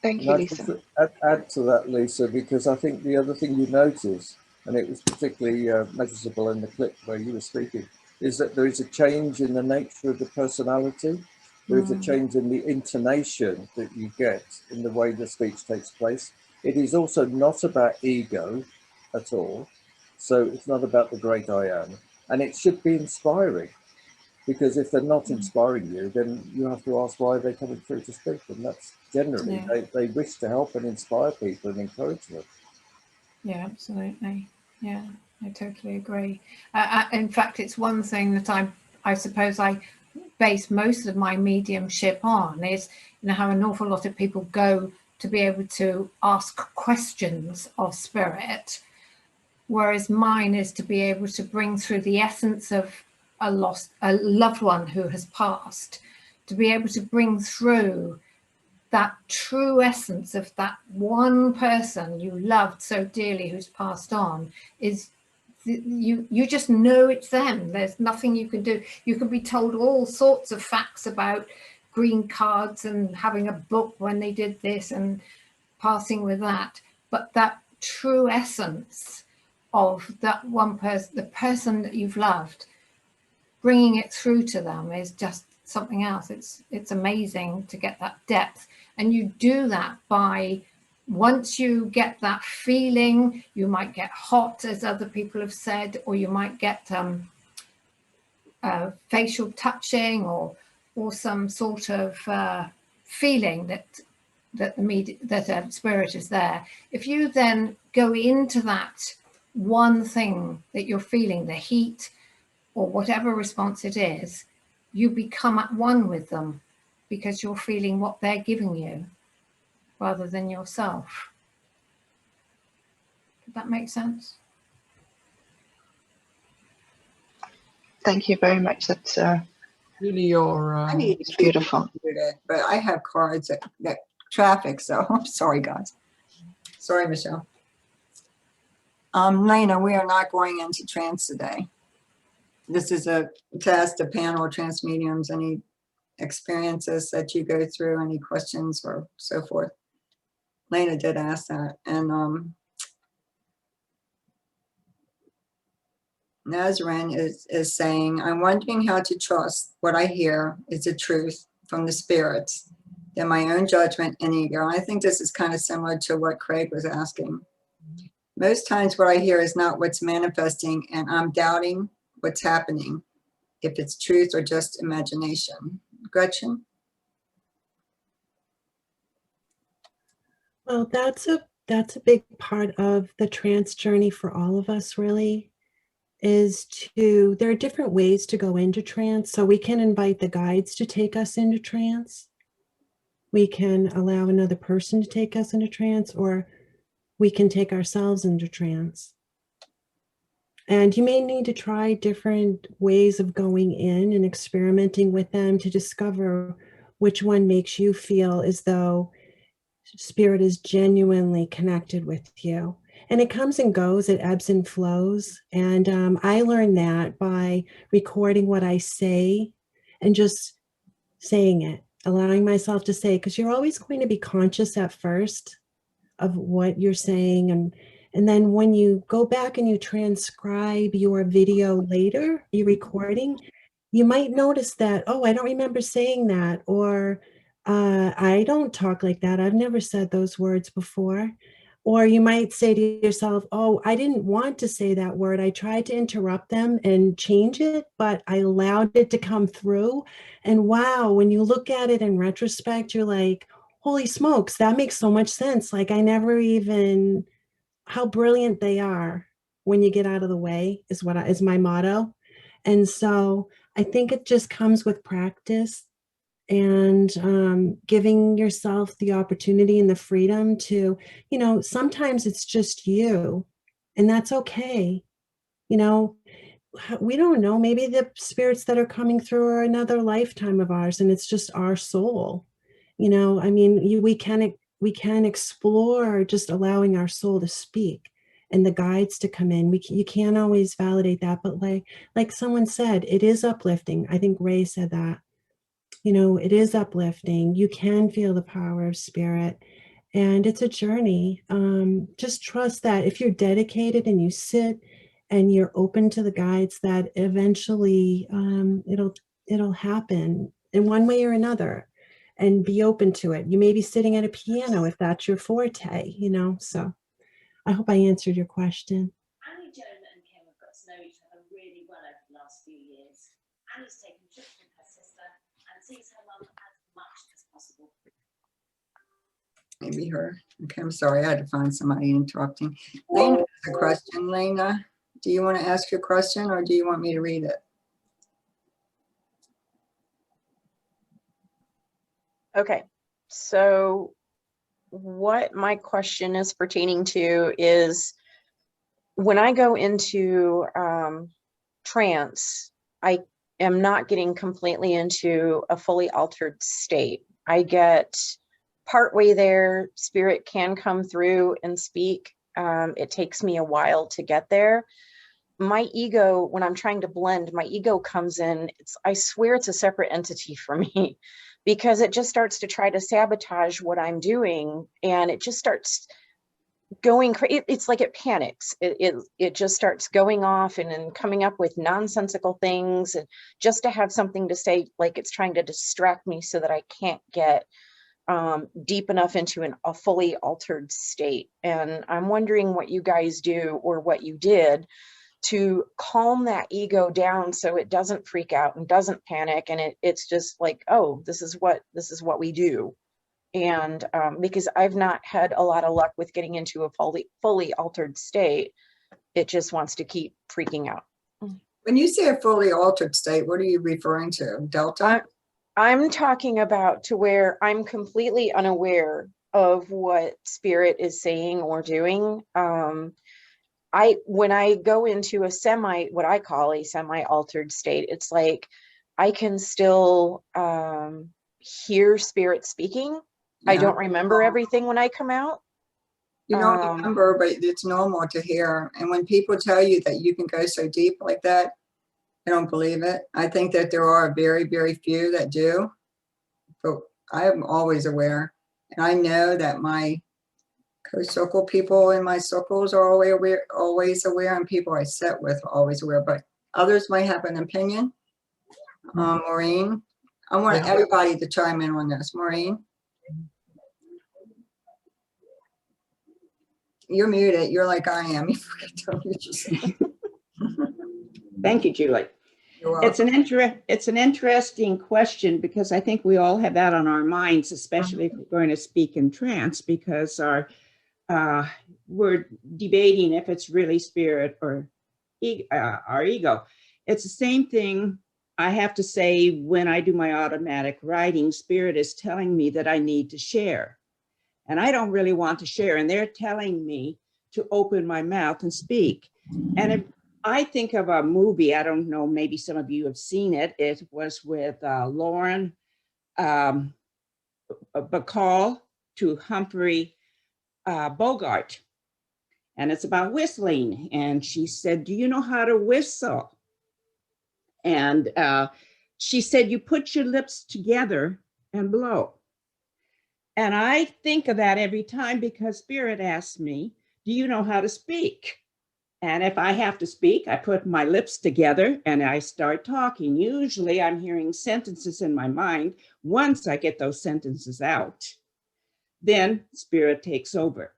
Thank you, Lisa. Add to that, Lisa, because I think the other thing you notice, and it was particularly noticeable in the clip where you were speaking, is that there is a change in the nature of the personality. There is a change in the intonation that you get in the way the speech takes place. It is also not about ego at all. So it's not about the great I am. And it should be inspiring, because if they're not inspiring you, then you have to ask why they're coming through to speak. And that's generally, they wish to help and inspire people and encourage them. Yeah, absolutely. Yeah, I totally agree. In fact, it's one thing that I suppose I base most of my mediumship on is, you know, how an awful lot of people go to be able to ask questions of spirit, whereas mine is to be able to bring through the essence of a loved one who has passed, to be able to bring through that true essence of that one person you loved so dearly who's passed on. Is you just know it's them. There's nothing you can do. You can be told all sorts of facts about green cards and having a book when they did this and passing with that, but that true essence of that one person, the person that you've loved, bringing it through to them is just something else. It's amazing to get that depth. And you do that by, once you get that feeling, you might get hot, as other people have said, or you might get facial touching or some sort of feeling that spirit is there. If you then go into that one thing that you're feeling, the heat or whatever response it is, you become at one with them, because you're feeling what they're giving you rather than yourself. Did that make sense? Thank you very much. That's really your I need it's beautiful. But I have cards that traffic, so I'm sorry, guys. Sorry, Michelle. Lena, we are not going into trance today. This is a test, a panel of trance mediums. Any experiences that you go through, any questions or so forth? Lena did ask that. And Nazarene is saying, I'm wondering how to trust what I hear is the truth from the spirits than my own judgment and ego. And I think this is kind of similar to what Craig was asking. Most times what I hear is not what's manifesting, and I'm doubting what's happening, if it's truth or just imagination. Gretchen? Well, that's a big part of the trance journey for all of us, really, is there are different ways to go into trance. So we can invite the guides to take us into trance. We can allow another person to take us into trance, or we can take ourselves into trance. And you may need to try different ways of going in and experimenting with them to discover which one makes you feel as though spirit is genuinely connected with you. And it comes and goes, it ebbs and flows. And I learned that by recording what I say and just saying it, allowing myself to say, because you're always going to be conscious at first of what you're saying. And then when you go back and you transcribe your video later, your recording, you might notice that, oh, I don't remember saying that, or I don't talk like that. I've never said those words before. Or you might say to yourself, oh, I didn't want to say that word. I tried to interrupt them and change it, but I allowed it to come through. And wow, when you look at it in retrospect, you're like, holy smokes, that makes so much sense. Like I never even, how brilliant they are when you get out of the way is my motto. And so I think it just comes with practice and giving yourself the opportunity and the freedom to, sometimes it's just you, and that's okay. We don't know, maybe the spirits that are coming through are another lifetime of ours, and it's just our soul. We can explore just allowing our soul to speak and the guides to come in. You can't always validate that, but like someone said, it is uplifting. I think Ray said that. It is uplifting. You can feel the power of spirit, and it's a journey. Just trust that if you're dedicated and you sit and you're open to the guides, that eventually it'll happen in one way or another, and be open to it. You may be sitting at a piano if that's your forte, so I hope I answered your question. Annie, Joan and Kim have got to know each other really well over the last few years. Annie's taken trips with her sister and sees her mum as much as possible. Maybe her. Okay, I'm sorry. I had to find somebody interrupting. Lena has a question. Lena, do you want to ask your question, or do you want me to read it? Okay, so what my question is pertaining to is when I go into trance, I am not getting completely into a fully altered state. I get partway there, spirit can come through and speak. It takes me a while to get there. My ego, when I'm trying to blend, my ego comes in. I swear it's a separate entity for me, because it just starts to try to sabotage what I'm doing, and it just starts going crazy. It's like it panics. It just starts going off and coming up with nonsensical things, and just to have something to say, like it's trying to distract me so that I can't get deep enough into a fully altered state. And I'm wondering what you guys do, or what you did to calm that ego down so it doesn't freak out and doesn't panic, and it's just like, oh, this is what we do. And because I've not had a lot of luck with getting into a fully altered state, it just wants to keep freaking out. When you say a fully altered state, what are you referring to? Delta? I'm talking about to where I'm completely unaware of what spirit is saying or doing. When I go into what I call a semi-altered state, it's like I can still hear spirit speaking. Yeah. I don't remember everything when I come out. You don't remember, but it's normal to hear. And when people tell you that you can go so deep like that, I don't believe it. I think that there are very, very few that do, but I am always aware. And I know that my co-circle people in my circles are always aware, and people I sit with are always aware, but others might have an opinion. Maureen, I want everybody to chime in on this. Maureen? You're muted. You're like I am. You forget to unmute yourself. Thank you, Julie. It's an interesting question, because I think we all have that on our minds, especially if we're going to speak in trance, because we're debating if it's really spirit or our ego. It's the same thing I have to say when I do my automatic writing. Spirit is telling me that I need to share, and I don't really want to share, and they're telling me to open my mouth and speak. And if I think of a movie, I don't know, maybe some of you have seen it. It was with Lauren Bacall to Humphrey Bogart. And it's about whistling. And she said, do you know how to whistle? And she said, you put your lips together and blow. And I think of that every time, because Spirit asks me, do you know how to speak? And if I have to speak, I put my lips together and I start talking. Usually I'm hearing sentences in my mind. Once I get those sentences out, then Spirit takes over.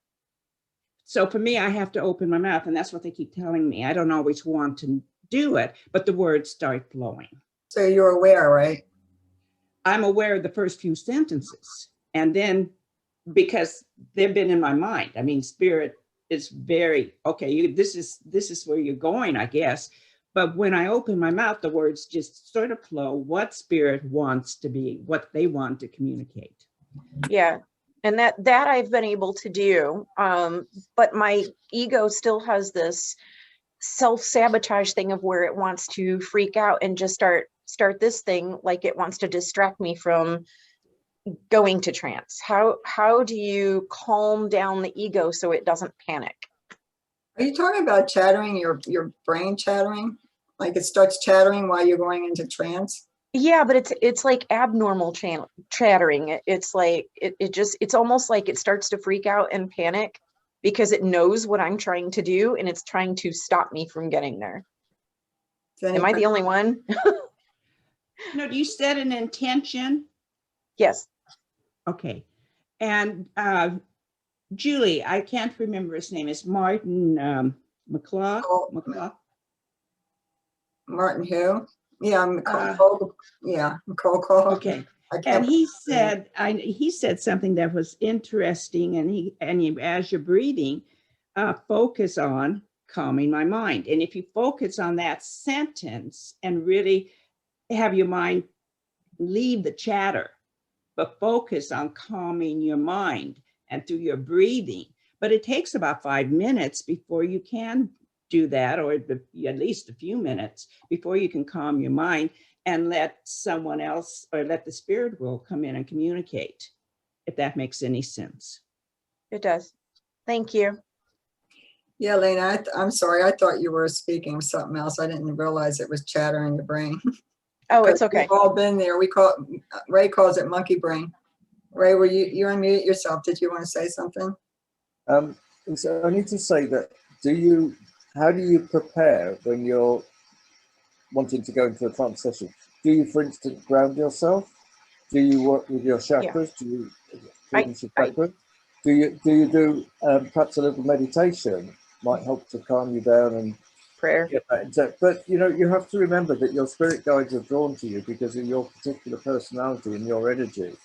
So for me, I have to open my mouth, and that's what they keep telling me. I don't always want to do it, but the words start flowing. So you're aware, right? I'm aware of the first few sentences. And then, because they've been in my mind, I mean, Spirit is very, okay, this is where you're going, I guess. But when I open my mouth, the words just sort of flow, what Spirit wants to be, what they want to communicate. Yeah. And that I've been able to do, but my ego still has this self-sabotage thing of where it wants to freak out and just start this thing, like it wants to distract me from going to trance. How do you calm down the ego so it doesn't panic? Are you talking about chattering, your brain chattering? Like it starts chattering while you're going into trance? Yeah, but it's like abnormal chattering. It's like it's almost like it starts to freak out and panic because it knows what I'm trying to do and it's trying to stop me from getting there. Am I the only one? No, do you set an intention? Yes. Okay. And Julie, I can't remember his name. It's Martin McClaw. Martin who? Yeah, McCall. McCall. Okay. And he said something that was interesting, and he as you're breathing, focus on calming my mind. And if you focus on that sentence and really have your mind leave the chatter, but focus on calming your mind and through your breathing. But it takes about 5 minutes before you can do that, or at least a few minutes before you can calm your mind and let someone else or let the spirit world come in and communicate, if that makes any sense. It does. Thank you. Yeah, Lena, I'm sorry. I thought you were speaking of something else. I didn't realize it was chatter in your brain. Oh, it's okay. We've all been there. Ray calls it monkey brain. Ray, you unmute yourself. Did you want to say something? It's only to say that how do you prepare when you're wanting to go into a trance session? Do you, for instance, ground yourself? Do you work with your chakras? Yeah. Do you do do perhaps a little meditation? Might help to calm you down and prayer. But you have to remember that your spirit guides are drawn to you because of your particular personality and your energy.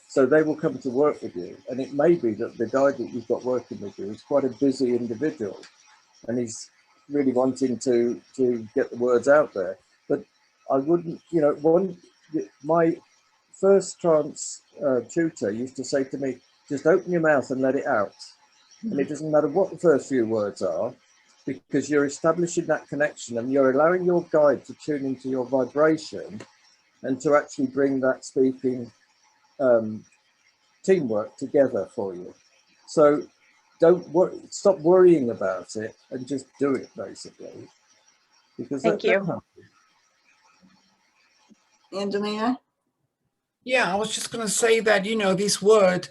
So they will come to work with you. And it may be that the guide that you've got working with you is quite a busy individual, and he's really wanting to get the words out there. But I wouldn't, my first trance tutor used to say to me, just open your mouth and let it out. And it doesn't matter what the first few words are, because you're establishing that connection and you're allowing your guide to tune into your vibration and to actually bring that speaking teamwork together for you. So stop worrying about it and just do it, basically. Because Thank you. Angelina? Yeah, I was just going to say that, this word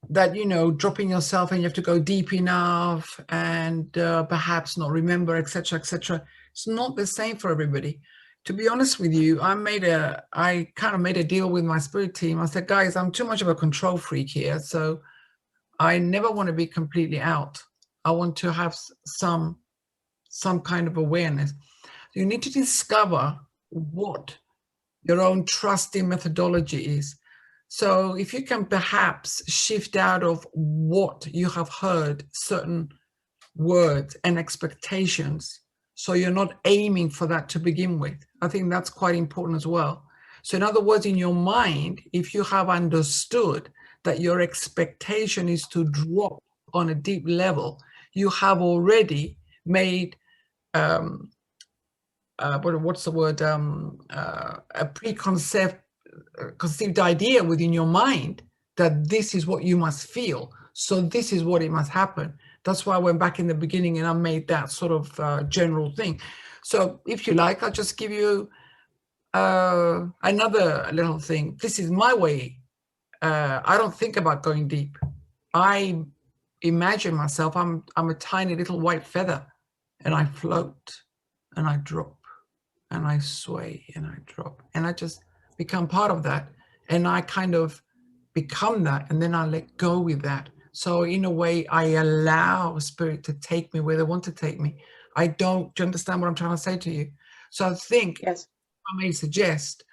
that, dropping yourself and you have to go deep enough and perhaps not remember, etc., etc. It's not the same for everybody. To be honest with you, I kind of made a deal with my spirit team. I said, guys, I'm too much of a control freak here. So I never want to be completely out. I want to have some kind of awareness. You need to discover what your own trusting methodology is. So if you can perhaps shift out of what you have heard, certain words and expectations, So you're not aiming for that to begin with. I think that's quite important as well. So in other words, in your mind, if you have understood that your expectation is to drop on a deep level, you have already made what's the word, a conceived idea within your mind that this is what you must feel. So this is what it must happen. That's why I went back in the beginning and I made that sort of general thing. So if you like, I'll just give you another little thing. This is my way. I don't think about going deep. I imagine myself, I'm a tiny little white feather, and I float and I drop and I sway and I drop, and I just become part of that, and I kind of become that, and then I let go with that. So in a way, I allow spirit to take me where they want to take me. I don't. Do you understand what I'm trying to say to you? So I think, yes, I may suggest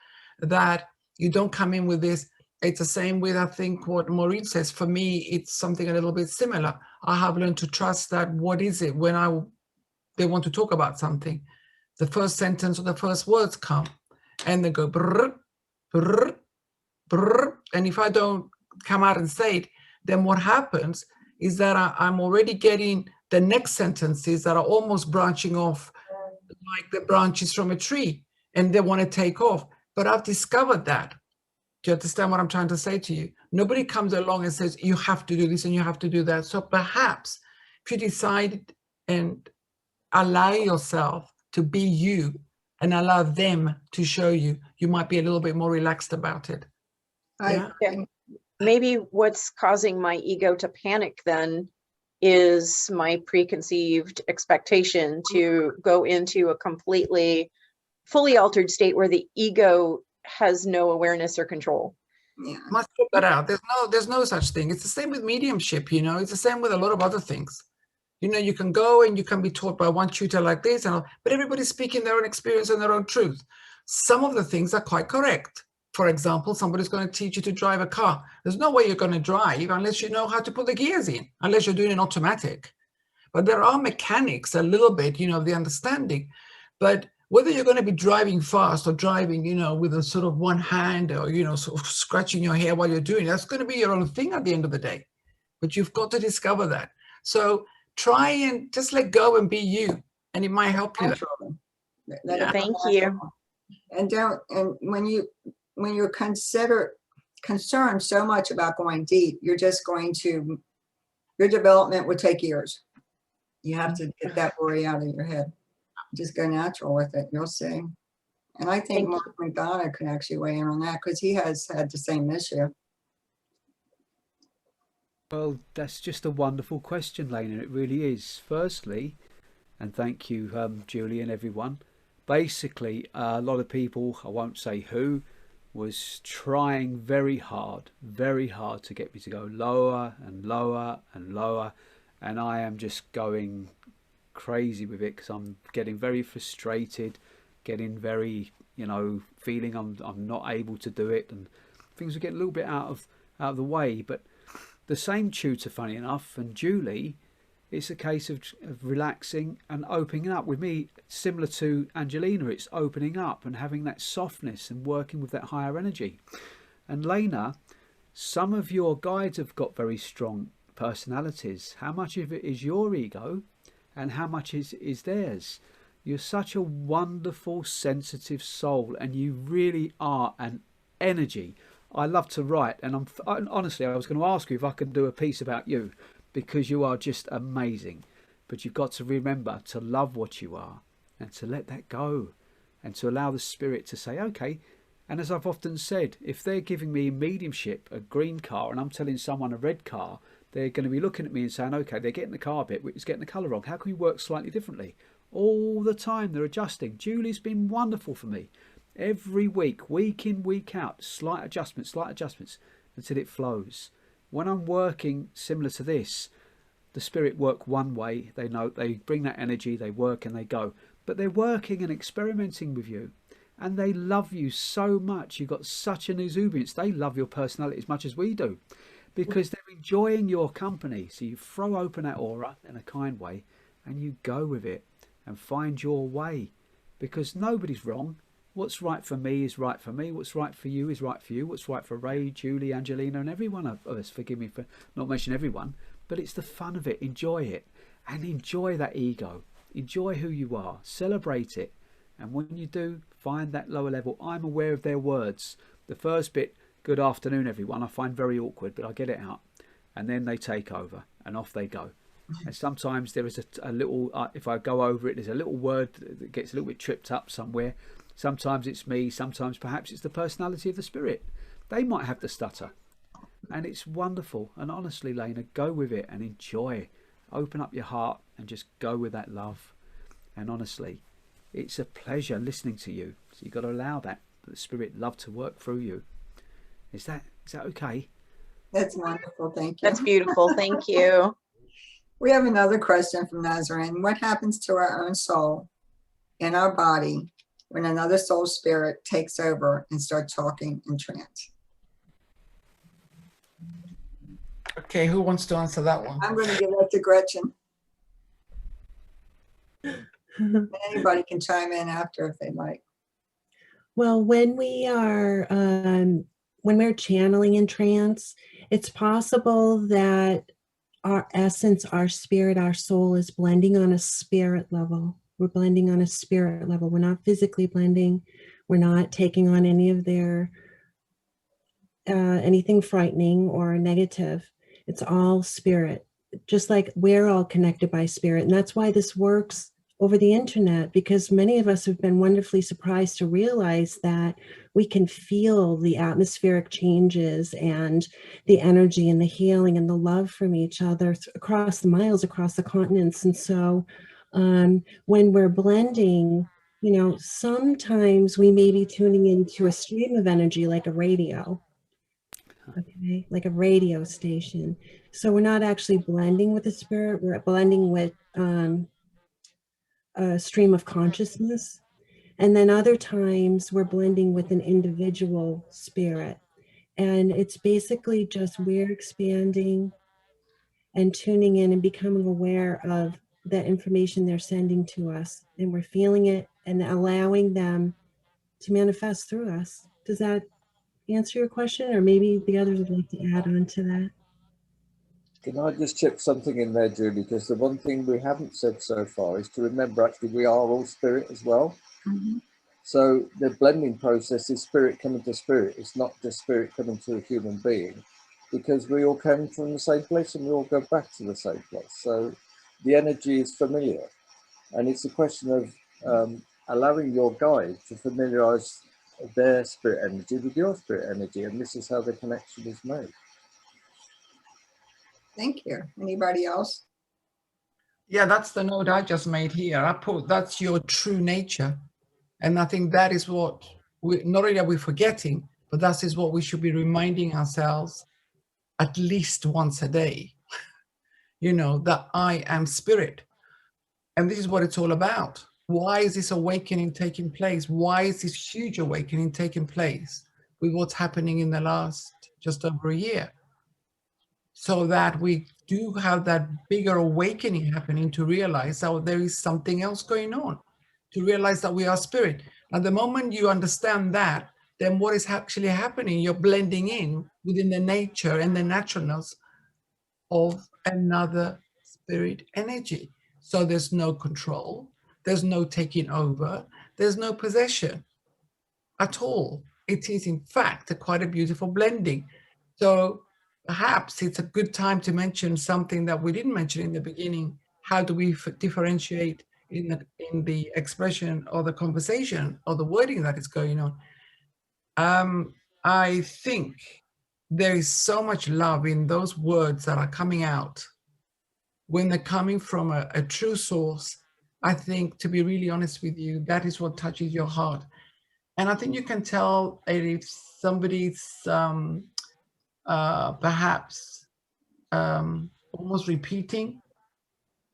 that you don't come in with this. It's the same with, I think, what Maureen says. For me, it's something a little bit similar. I have learned to trust that what is it when they want to talk about something, the first sentence or the first words come, and they go brr, brr, brr. And if I don't come out and say it, then what happens is that I'm already getting the next sentences that are almost branching off like the branches from a tree, and they want to take off. But I've discovered that. Do you understand what I'm trying to say to you? Nobody comes along and says, you have to do this and you have to do that. So perhaps if you decide and allow yourself to be you and allow them to show you, you might be a little bit more relaxed about it. Yeah. Maybe what's causing my ego to panic then is my preconceived expectation to go into a completely fully altered state where the ego has no awareness or control. Yeah, must put that out. There's no such thing. It's the same with mediumship, you know. It's the same with a lot of other things. You know, you can go and you can be taught by one tutor like this, but everybody's speaking their own experience and their own truth. Some of the things are quite correct. For example, somebody's going to teach you to drive a car. There's no way you're going to drive unless you know how to put the gears in, unless you're doing an automatic. But there are mechanics a little bit, you know, of the understanding. But whether you're going to be driving fast or driving, you know, with a sort of one hand or, you know, sort of scratching your hair while you're doing it, that's going to be your own thing at the end of the day. But you've got to discover that. So try and just let go and be you, and it might help you. Yeah. Thank you. And when you're concerned so much about going deep, you're just going to, your development would take years. You have to get that worry out of your head. Just go natural with it. You'll see. And I think McDonagh can actually weigh in on that because he has had the same issue. Well, that's just a wonderful question, Lena. It really is. Firstly, and thank you, Julie and everyone. Basically, a lot of people, I won't say who, was trying very hard to get me to go lower and lower and lower. And I am just going crazy with it because I'm getting very frustrated, getting very, you know, feeling I'm not able to do it, and things are getting a little bit out of the way. But the same tutor, funny enough, and Julie, it's a case of relaxing and opening up. With me, similar to Angelina, it's opening up and having that softness and working with that higher energy. And Lena, some of your guides have got very strong personalities. How much of it is your ego and how much is theirs? You're such a wonderful, sensitive soul, and you really are an energy. I love to write, and honestly, I was going to ask you if I could do a piece about you, because you are just amazing. But you've got to remember to love what you are and to let that go and to allow the spirit to say, okay. And as I've often said, if they're giving me mediumship, a green car, and I'm telling someone a red car, they're going to be looking at me and saying, okay, they're getting the car bit, it's getting the colour wrong. How can we work slightly differently? All the time they're adjusting. Julie's been wonderful for me. Every week, week in, week out, slight adjustments until it flows. When I'm working similar to this, the spirit work one way. They know, they bring that energy, they work and they go. But they're working and experimenting with you. And they love you so much. You've got such an exuberance. They love your personality as much as we do, because they're enjoying your company. So you throw open that aura in a kind way and you go with it. and find your way, because nobody's wrong. What's right for me is right for me. What's right for you is right for you. What's right for Ray, Julie, Angelina, and every one of us, forgive me for not mentioning everyone, but it's the fun of it. Enjoy it, and enjoy that ego. Enjoy who you are. Celebrate it. And when you do, find that lower level. I'm aware of their words. The first bit, good afternoon, everyone, I find very awkward, but I get it out. And then they take over, and off they go. And sometimes there is a little, if I go over it, there's a little word that gets a little bit tripped up somewhere. Sometimes it's me, sometimes perhaps it's the personality of the spirit. They might have the stutter. And it's wonderful. And honestly, Lena, go with it and enjoy. Open up your heart and just go with that love. And honestly, it's a pleasure listening to you. So you've got to allow that the spirit love to work through you. Is that okay? That's wonderful. Thank you. That's beautiful. Thank you. We have another question from Nazarene. What happens to our own soul in our body when another soul spirit takes over and starts talking in trance? Okay, who wants to answer that one? I'm going to give that to Gretchen. Anybody can chime in after if they like. Well, when we're channeling in trance, it's possible that our essence, our spirit, our soul is blending on a spirit level. We're blending on a spirit level. We're not physically blending. We're not taking on any of their anything frightening or negative. It's all spirit, just like we're all connected by spirit. And that's why this works over the internet, because many of us have been wonderfully surprised to realize that we can feel the atmospheric changes and the energy and the healing and the love from each other across the miles, across the continents. And so when we're blending, you know, sometimes we may be tuning into a stream of energy like a radio. Okay, like a radio station. So we're not actually blending with the spirit, we're blending with a stream of consciousness. And then other times we're blending with an individual spirit. And it's basically just we're expanding and tuning in and becoming aware of the information they're sending to us. And we're feeling it and allowing them to manifest through us. Does that answer your question? Or maybe the others would like to add on to that. Can I just chip something in there, Julie? Because the one thing we haven't said so far is to remember actually we are all spirit as well. Mm-hmm. So the blending process is spirit coming to spirit. It's not just spirit coming to a human being, because we all came from the same place and we all go back to the same place. So the energy is familiar. And it's a question of allowing your guide to familiarize their spirit energy with your spirit energy. And this is how the connection is made. Thank you. Anybody else? Yeah, that's the note I just made here. I put that's your true nature. And I think that is what not only are we forgetting, but that is what we should be reminding ourselves at least once a day. You know, that I am spirit. And this is what it's all about. Why is this awakening taking place? Why is this huge awakening taking place with what's happening in the last just over a year? So that we do have that bigger awakening happening to realize that there is something else going on, to realize that we are spirit. And the moment you understand that, then what is actually happening? You're blending in within the nature and the naturalness of another spirit energy. So there's no control, there's no taking over, there's no possession at all. It is in fact quite a beautiful blending. So perhaps it's a good time to mention something that we didn't mention in the beginning. How do we differentiate in the expression or the conversation or the wording that is going on? I think there is so much love in those words that are coming out when they're coming from a true source. I think, to be really honest with you, that is what touches your heart. And I think you can tell if somebody's perhaps almost repeating.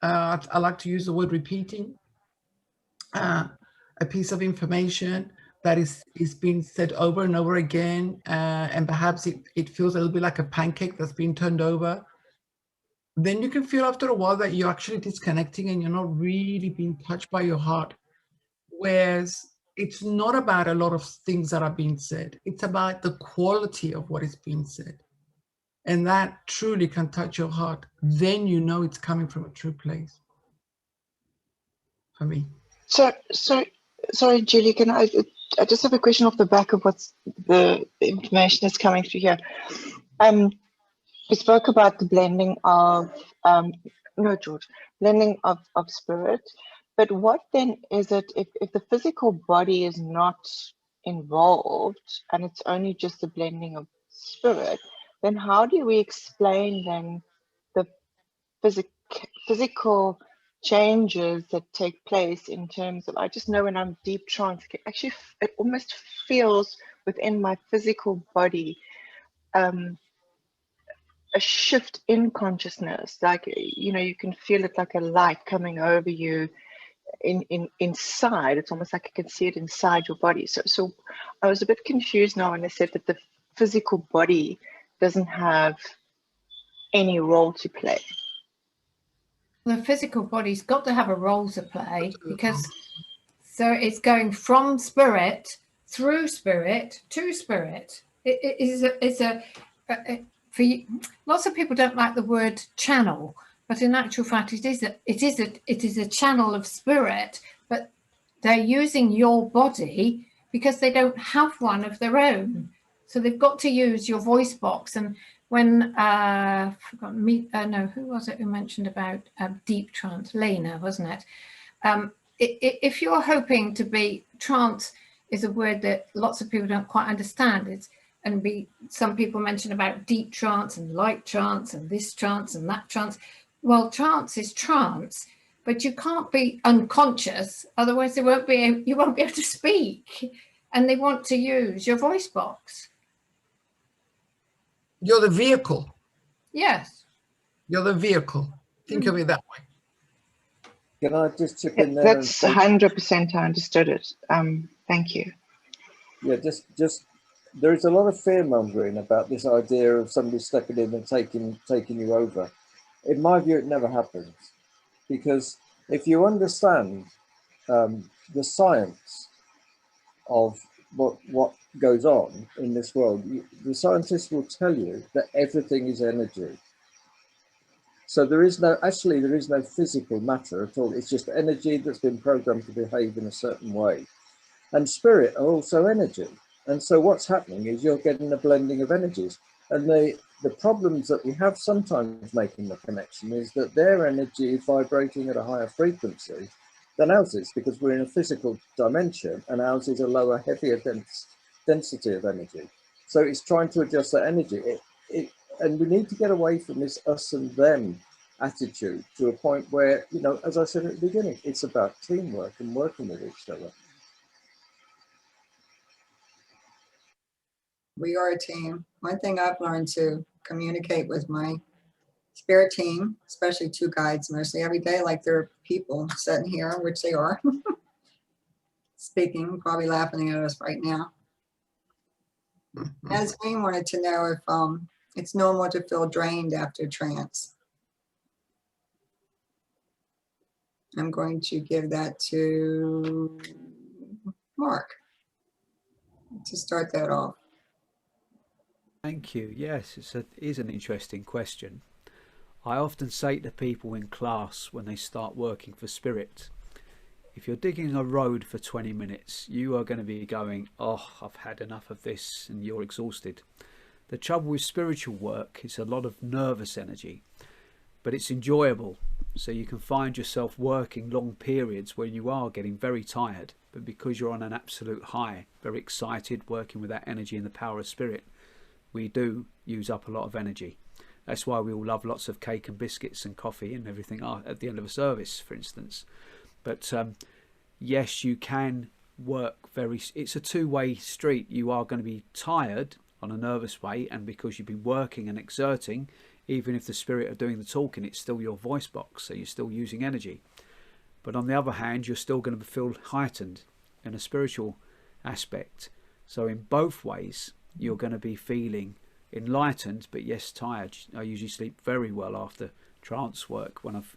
I like to use the word repeating a piece of information that is being said over and over again, and perhaps it feels a little bit like a pancake that's being turned over. then you can feel after a while that you're actually disconnecting and you're not really being touched by your heart. Whereas it's not about a lot of things that are being said. It's about the quality of what is being said. And that truly can touch your heart. Then you know it's coming from a true place. For me. So, sorry, Julie, can I just have a question off the back of what's the information that's coming through here. We spoke about the blending of, blending of spirit. But what then is it if the physical body is not involved and it's only just the blending of spirit, then how do we explain then the physical changes that take place in terms of, I just know when I'm deep trance, actually it almost feels within my physical body a shift in consciousness, like, you know, you can feel it like a light coming over you inside. It's almost like you can see it inside your body. So I was a bit confused now when I said that the physical body doesn't have any role to play. The physical body's got to have a role to play, because so it's going from spirit through spirit to spirit. For you, lots of people don't like the word channel, but in actual fact, it is a channel of spirit. But they're using your body because they don't have one of their own, so they've got to use your voice box. And when who was it who mentioned about deep trance? Lena, wasn't it? If you're hoping to be, trance is a word that lots of people don't quite understand. Some people mention about deep trance and light trance and this trance and that trance. Well, trance is trance, but you can't be unconscious, otherwise you won't be able to speak. And they want to use your voice box. You're the vehicle. Yes. You're the vehicle. Think of it that way. Can I just chip in there? That's 100% I understood it. Thank you. Yeah, just there is a lot of fear mongering about this idea of somebody stepping in and taking you over. In my view, it never happens, because if you understand the science of what goes on in this world, the scientists will tell you that everything is energy. So there is no physical matter at all. It's just energy that's been programmed to behave in a certain way. And spirit are also energy. And so what's happening is you're getting a blending of energies. And the problems that we have sometimes making the connection is that their energy is vibrating at a higher frequency than ours is, because we're in a physical dimension and ours is a lower, heavier density of energy. So it's trying to adjust that energy. And we need to get away from this us and them attitude to a point where, you know, as I said at the beginning, it's about teamwork and working with each other. We are a team. One thing I've learned to communicate with my spirit team, especially two guides mostly every day, like they're people sitting here, which they are, speaking, probably laughing at us right now. As we wanted to know if it's normal to feel drained after trance. I'm going to give that to Mark to start that off. Thank you. Yes, it is an interesting question. I often say to people in class when they start working for spirit, if you're digging a road for 20 minutes, you are going to be going, oh, I've had enough of this, and you're exhausted. The trouble with spiritual work is a lot of nervous energy, but it's enjoyable. So you can find yourself working long periods where you are getting very tired, but because you're on an absolute high, very excited, working with that energy and the power of spirit, we do use up a lot of energy. That's why we all love lots of cake and biscuits and coffee and everything at the end of a service, for instance. But yes, you can work it's a two-way street. You are going to be tired on a nervous way, and because you've been working and exerting, even if the spirit are doing the talking, it's still your voice box, so you're still using energy. But on the other hand, you're still going to feel heightened in a spiritual aspect. So in both ways, you're going to be feeling enlightened, but yes, tired. I usually sleep very well after trance work, when I've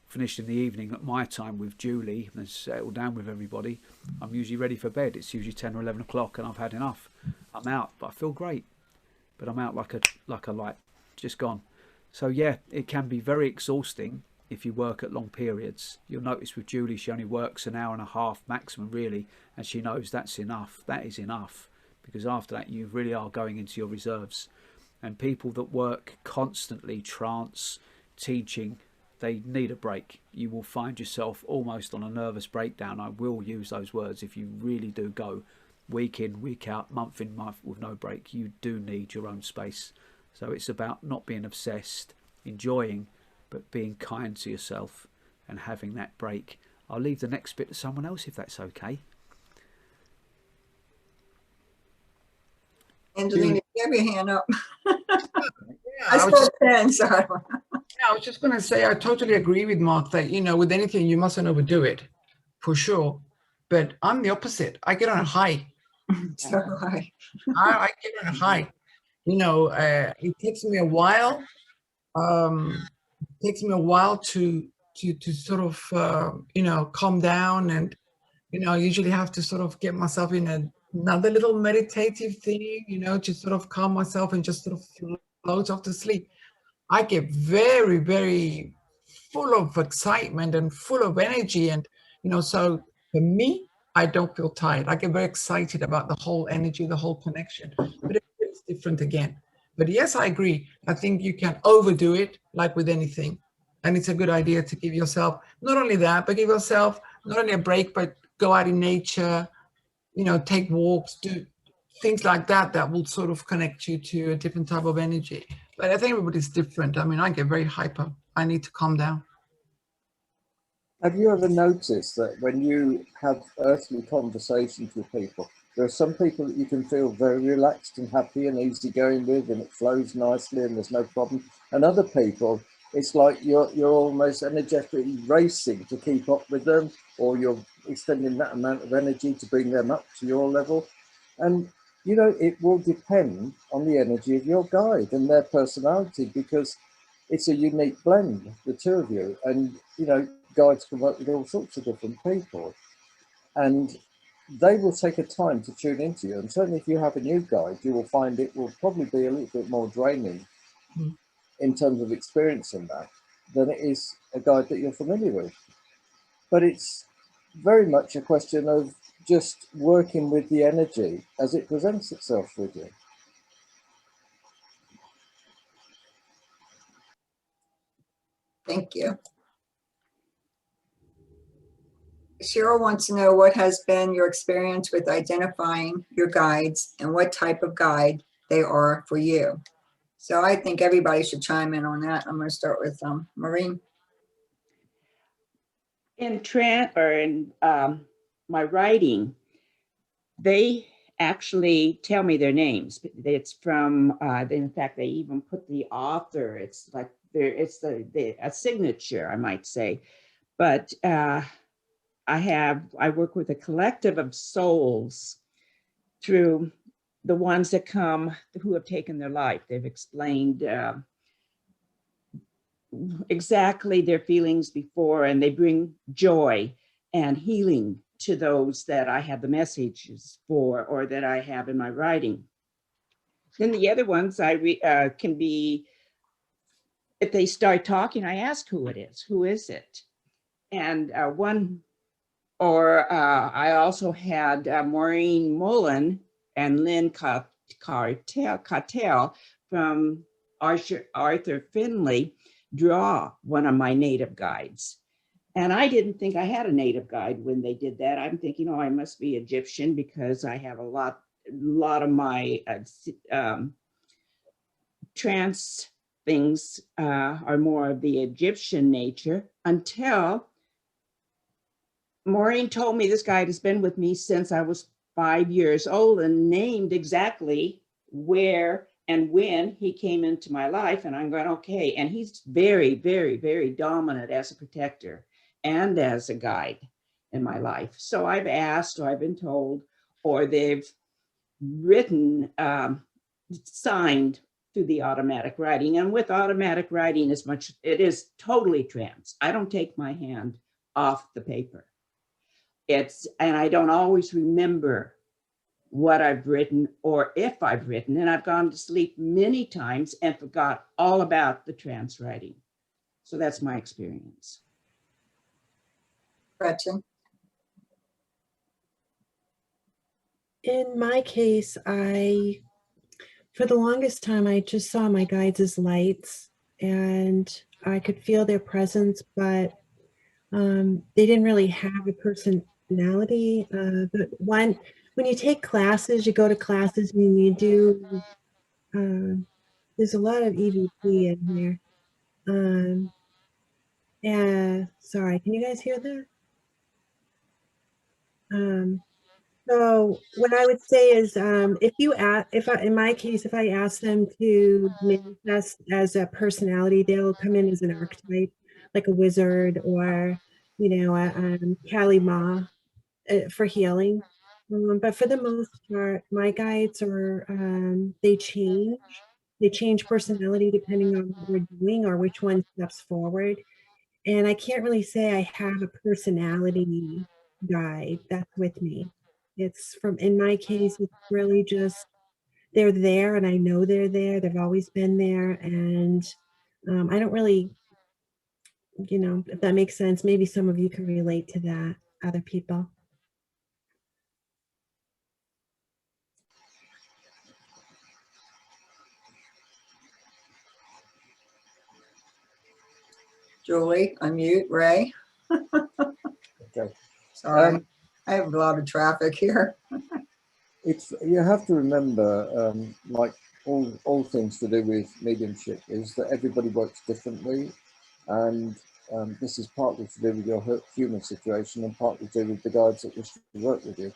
finished in the evening at my time with Julie and settled down with everybody, I'm usually ready for bed. It's usually 10 or 11 o'clock and I've had enough. I'm out, but I feel great. But I'm out like a light, just gone. So yeah, it can be very exhausting if you work at long periods. You'll notice with Julie, she only works an hour and a half maximum really, and she knows that's enough. That is enough, because after that you really are going into your reserves. And people that work constantly trance, teaching, they need a break. You will find yourself almost on a nervous breakdown. I will use those words. If you really do go week in, week out, month in, month with no break, you do need your own space. So it's about not being obsessed, enjoying, but being kind to yourself and having that break. I'll leave the next bit to someone else if that's okay. Angelina, you have your hand up. Yeah, I spoke 10, so I don't know. Yeah, I was just going to say, I totally agree with Mark that, you know, with anything, you mustn't overdo it, for sure. But I'm the opposite. I get on a high. So high. I get on a high. You know, it takes me a while. It takes me a while to sort of, you know, calm down. And, you know, I usually have to sort of get myself in another little meditative thing, you know, to sort of calm myself and just sort of float off to sleep. I get very, very full of excitement and full of energy. And, you know, so for me, I don't feel tired. I get very excited about the whole energy, the whole connection, but it's different again. But yes, I agree. I think you can overdo it like with anything. And it's a good idea to give yourself, not only that, but give yourself not only a break, but go out in nature, you know, take walks, do things like that, that will sort of connect you to a different type of energy. But I think everybody's different. I mean, I get very hyper. I need to calm down. Have you ever noticed that when you have earthly conversations with people, there are some people that you can feel very relaxed and happy and easygoing with, and it flows nicely and there's no problem. And other people, it's like you're almost energetically racing to keep up with them, or you're extending that amount of energy to bring them up to your level. And you know, it will depend on the energy of your guide and their personality, because it's a unique blend, the two of you. And, you know, guides can work with all sorts of different people. And they will take a time to tune into you. And certainly if you have a new guide, you will find it will probably be a little bit more draining in terms of experiencing that than it is a guide that you're familiar with. But it's very much a question of just working with the energy as it presents itself with you. Thank you. Cheryl wants to know what has been your experience with identifying your guides and what type of guide they are for you. So I think everybody should chime in on that. I'm going to start with Maureen. In my writing, they actually tell me their names. It's from, in fact, they even put the author. It's like it's a signature, I might say. But I work with a collective of souls through the ones that come who have taken their life. They've explained exactly their feelings before, and they bring joy and healing to those that I have the messages for or that I have in my writing. Then the other ones can be, if they start talking, I ask who it is. Who is it? And I also had Maureen Mullen and Lynn Cartel from Arthur Finley draw one of my native guides. And I didn't think I had a native guide when they did that. I'm thinking, oh, I must be Egyptian because I have a lot of my trance things are more of the Egyptian nature, until Maureen told me this guide has been with me since I was 5 years old and named exactly where and when he came into my life. And I'm going, okay. And he's very, very, very dominant as a protector and as a guide in my life. So I've asked, or I've been told, or they've written, signed to the automatic writing. And with automatic writing, it is totally trance. I don't take my hand off the paper. And I don't always remember what I've written or if I've written, and I've gone to sleep many times and forgot all about the trance writing. So that's my experience. Gretchen? In my case, for the longest time, I just saw my guides as lights, and I could feel their presence, but they didn't really have a personality. But when you take classes, you go to classes and you do, there's a lot of EVP in here. Yeah, sorry, can you guys hear that? So what I would say is, in my case, if I ask them to manifest as a personality, they'll come in as an archetype, like a wizard or, a Kali Ma for healing. But for the most part, my guides are, they change personality depending on what we're doing or which one steps forward. And I can't really say I have a personality guide that's with me. In my case, it's really just, they're there and I know they're there. They've always been there. And I don't really, if that makes sense, maybe some of you can relate to that, other people. Julie, unmute. Ray? Okay. Sorry, I have a lot of traffic here. You have to remember, like all things to do with mediumship, is that everybody works differently, and this is partly to do with your human situation and partly to do with the guides that wish to work with you.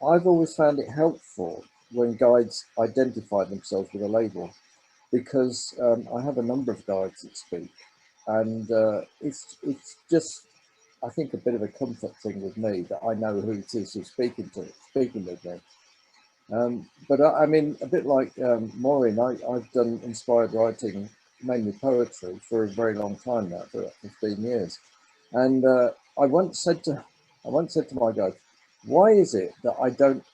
I've always found it helpful when guides identify themselves with a label, because I have a number of guides that speak, and it's just, I think, a bit of a comfort thing with me that I know who it is who's speaking with me. But I mean, a bit like Maureen, I've done inspired writing, mainly poetry, for a very long time now, for 15 years. And I once said to my guide, why is it that I don't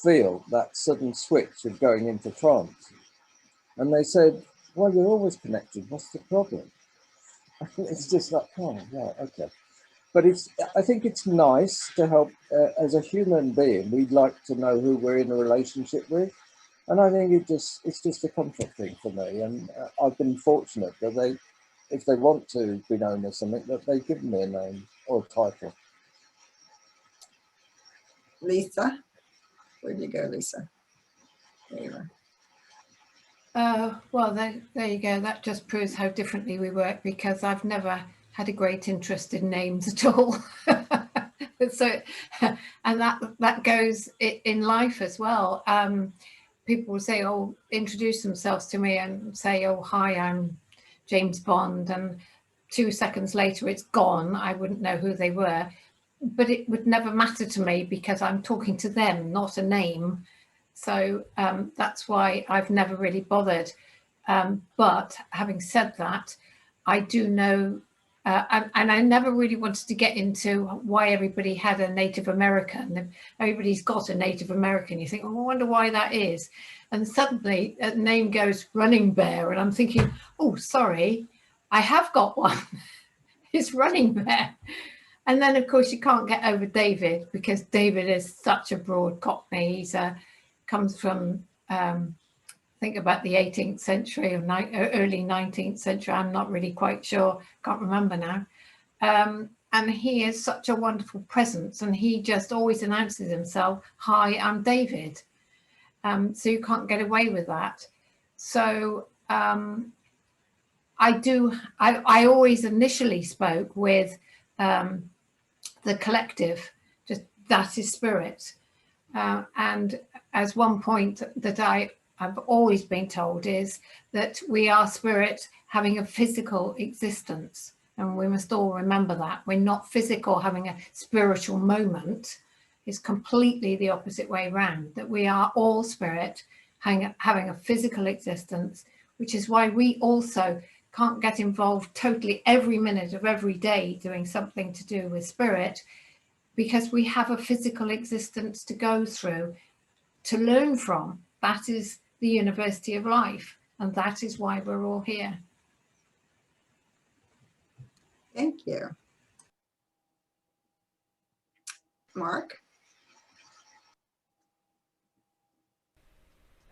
feel that sudden switch of going into trance? And they said, well, you're always connected. What's the problem? It's just like, oh, yeah, okay. But I think it's nice to help, as a human being, we'd like to know who we're in a relationship with. And I think it's just a comfort thing for me. And I've been fortunate that if they want to be known as something, that they've given me a name or a title. Lisa? Where'd you go, Lisa? There you are. Well, there you go. That just proves how differently we work, because I've never had a great interest in names at all. So, and that goes in life as well. People will say, oh, introduce themselves to me and say, oh, hi, I'm James Bond. And 2 seconds later, it's gone. I wouldn't know who they were. But it would never matter to me because I'm talking to them, not a name. So that's why I've never really bothered. But having said that, I do know, and I never really wanted to get into why everybody had a Native American. Everybody's got a Native American. You think, oh, I wonder why that is. And suddenly a name goes Running Bear. And I'm thinking, oh, sorry, I have got one. It's Running Bear. And then, of course, you can't get over David, because David is such a broad Cockney. He's comes from, think about the 18th century or early 19th century. I'm not really quite sure, can't remember now. And he is such a wonderful presence, and he just always announces himself, hi, I'm David. So you can't get away with that. So I always initially spoke with the collective, just that is spirit. And as one point that I've always been told is that we are spirit having a physical existence. And we must all remember that. We're not physical having a spiritual moment. It's completely the opposite way around, that we are all spirit having a physical existence, which is why we also can't get involved totally every minute of every day doing something to do with spirit, because we have a physical existence to go through, to learn from. That is the University of Life, and that is why we're all here. Thank you. Mark?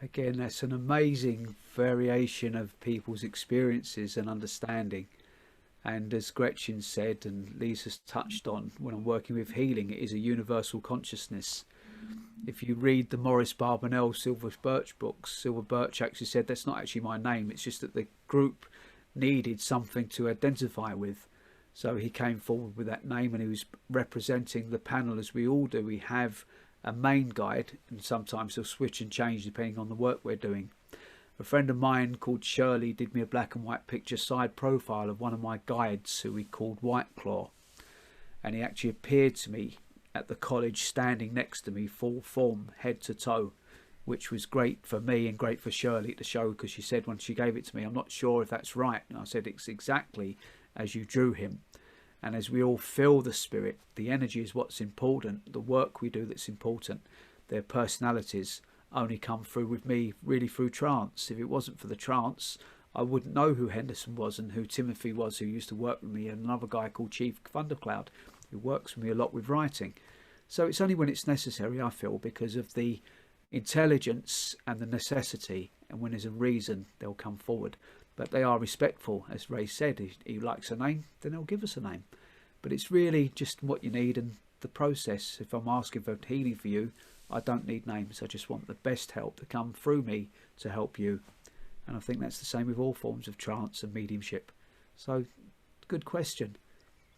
Again, that's an amazing variation of people's experiences and understanding. And as Gretchen said, and Lisa's touched on, when I'm working with healing, it is a universal consciousness. If you read the Maurice Barbanel Silver Birch books, Silver Birch actually said that's not actually my name, it's just that the group needed something to identify with. So he came forward with that name, and he was representing the panel as we all do. We have a main guide, and sometimes they'll switch and change depending on the work we're doing. A friend of mine called Shirley did me a black and white picture side profile of one of my guides, who we called White Claw, and he actually appeared to me at the college standing next to me, full form, head to toe, which was great for me and great for Shirley to show, because she said when she gave it to me, I'm not sure if that's right. And I said, it's exactly as you drew him. And as we all feel the spirit, the energy is what's important, the work we do that's important. Their personalities only come through with me really through trance. If it wasn't for the trance, I wouldn't know who Henderson was and who Timothy was, who used to work with me, and another guy called Chief Thundercloud, who works with me a lot with writing. So it's only when it's necessary, I feel, because of the intelligence and the necessity, and when there's a reason, they'll come forward. But they are respectful, as Ray said. If he likes a name, then they'll give us a name. But it's really just what you need and the process. If I'm asking for healing for you, I don't need names. I just want the best help to come through me to help you. And I think that's the same with all forms of trance and mediumship. So, good question.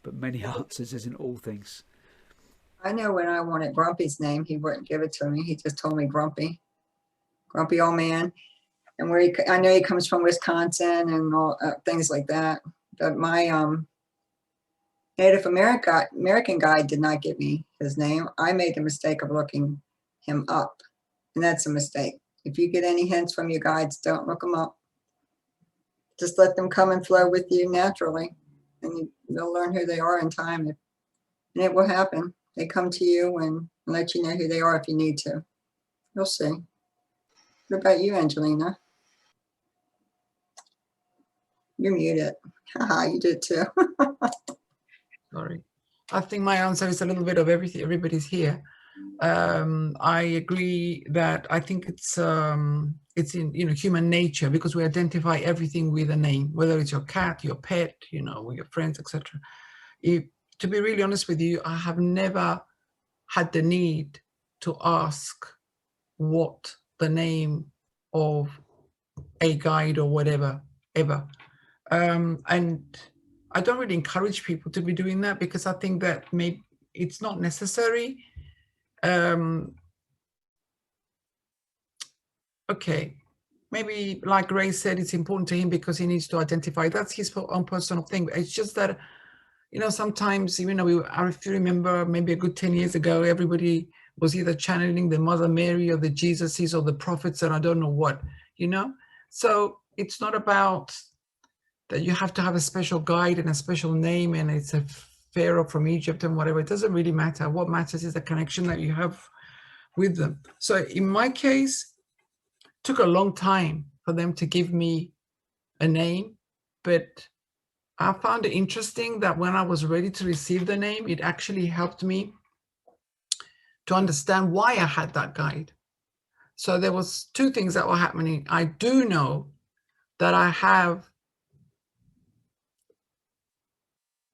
But many answers, as in all things. I know when I wanted Grumpy's name, he wouldn't give it to me. He just told me Grumpy. Grumpy old man. And where I know he comes from Wisconsin and all things like that. But my Native American guide did not give me his name. I made the mistake of looking him up, and that's a mistake. If you get any hints from your guides, don't look them up. Just let them come and flow with you naturally, and you'll learn who they are in time. And it will happen. They come to you and let you know who they are if you need to. You'll see. What about you, Angelina? You're muted. Haha, you did too. Sorry. I think my answer is a little bit of everything. Everybody's here. I agree that I think it's in human nature, because we identify everything with a name, whether it's your cat, your pet, with your friends, etc. To be really honest with you, I have never had the need to ask what the name of a guide or whatever, ever. And I don't really encourage people to be doing that, because I think that maybe it's not necessary. Okay, maybe like Ray said, it's important to him because he needs to identify. That's his own personal thing. It's just that, sometimes, if you remember, maybe a good 10 years ago, everybody was either channeling the Mother Mary or the Jesuses or the prophets, and I don't know what, So it's not about that you have to have a special guide and a special name and it's a pharaoh from Egypt and whatever. It doesn't really matter. What matters is the connection that you have with them. So in my case, it took a long time for them to give me a name, but I found it interesting that when I was ready to receive the name, it actually helped me to understand why I had that guide. So there was two things that were happening. I do know that I have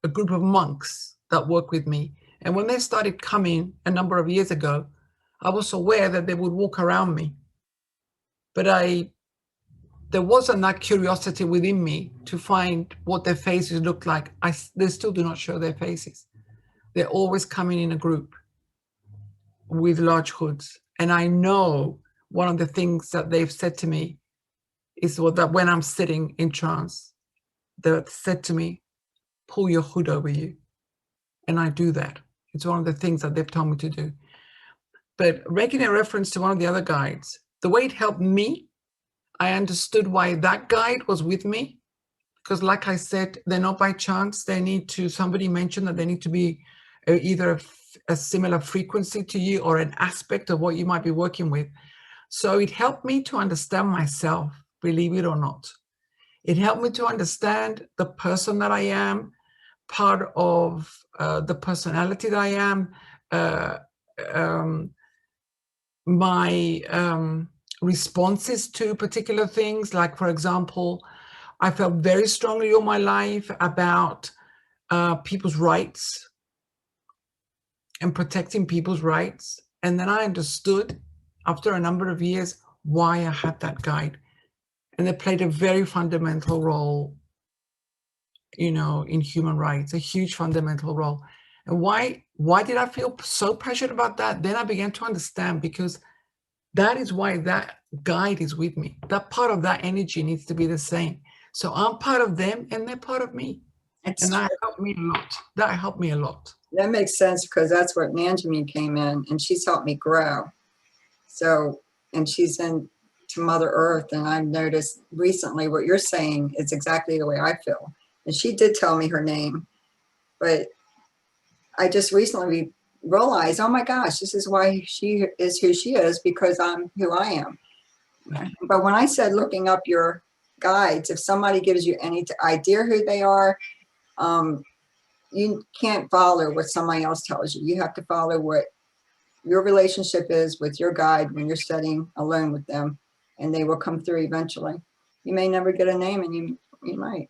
a group of monks that work with me. And when they started coming a number of years ago, I was aware that they would walk around me. But there wasn't that curiosity within me to find what their faces looked like. They still do not show their faces. They're always coming in a group with large hoods. And I know one of the things that they've said to me is that when I'm sitting in trance, they've said to me, pull your hood over you. And I do that. It's one of the things that they've told me to do. But making a reference to one of the other guides, the way it helped me, I understood why that guide was with me. Because like I said, they're not by chance. They need to, somebody mentioned that they need to be either a similar frequency to you or an aspect of what you might be working with. So it helped me to understand myself, believe it or not. It helped me to understand the person that I am, part of the personality that I am, my responses to particular things. Like, for example, I felt very strongly all my life about people's rights and protecting people's rights. And then I understood after a number of years why I had that guide. And it played a very fundamental role, you know, in human rights, a huge fundamental role. And why did I feel so passionate about that? Then I began to understand, because that is why that guide is with me. That part of that energy needs to be the same. So I'm part of them and they're part of me. And that helped me a lot. That helped me a lot. That makes sense, because that's where Angelina came in, and she's helped me grow. So, and she's into Mother Earth, and I've noticed recently what you're saying is exactly the way I feel. And she did tell me her name, but I just recently realized, oh my gosh, this is why she is who she is, because I'm who I am. But when I said looking up your guides, if somebody gives you any idea who they are, you can't follow what somebody else tells you. You have to follow what your relationship is with your guide when you're studying alone with them, and they will come through eventually. You may never get a name, and you might.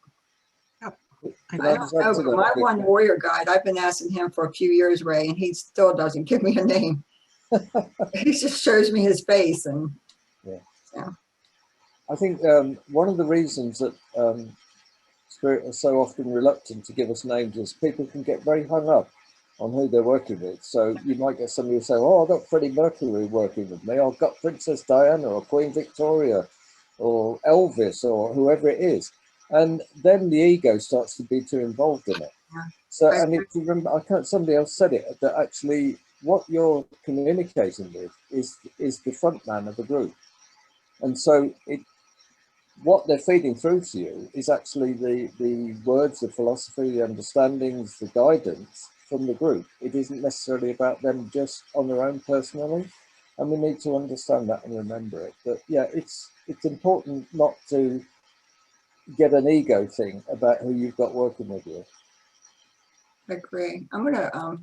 I don't know, but my one warrior guide, I've been asking him for a few years, Ray, and he still doesn't give me a name. He just shows me his face. And yeah. I think one of the reasons that Spirit are so often reluctant to give us names is people can get very hung up on who they're working with. So you might get somebody who say, oh, I've got Freddie Mercury working with me, I've got Princess Diana or Queen Victoria or Elvis or whoever it is. And then the ego starts to be too involved in it. So, and if you remember, I can't, somebody else said it, that actually what you're communicating with is the front man of the group. And so what they're feeding through to you is actually the words, the philosophy, the understandings, the guidance from the group. It isn't necessarily about them just on their own personally. And we need to understand that and remember it. But yeah, it's important not to get an ego thing about who you've got working with you. I agree. I'm going to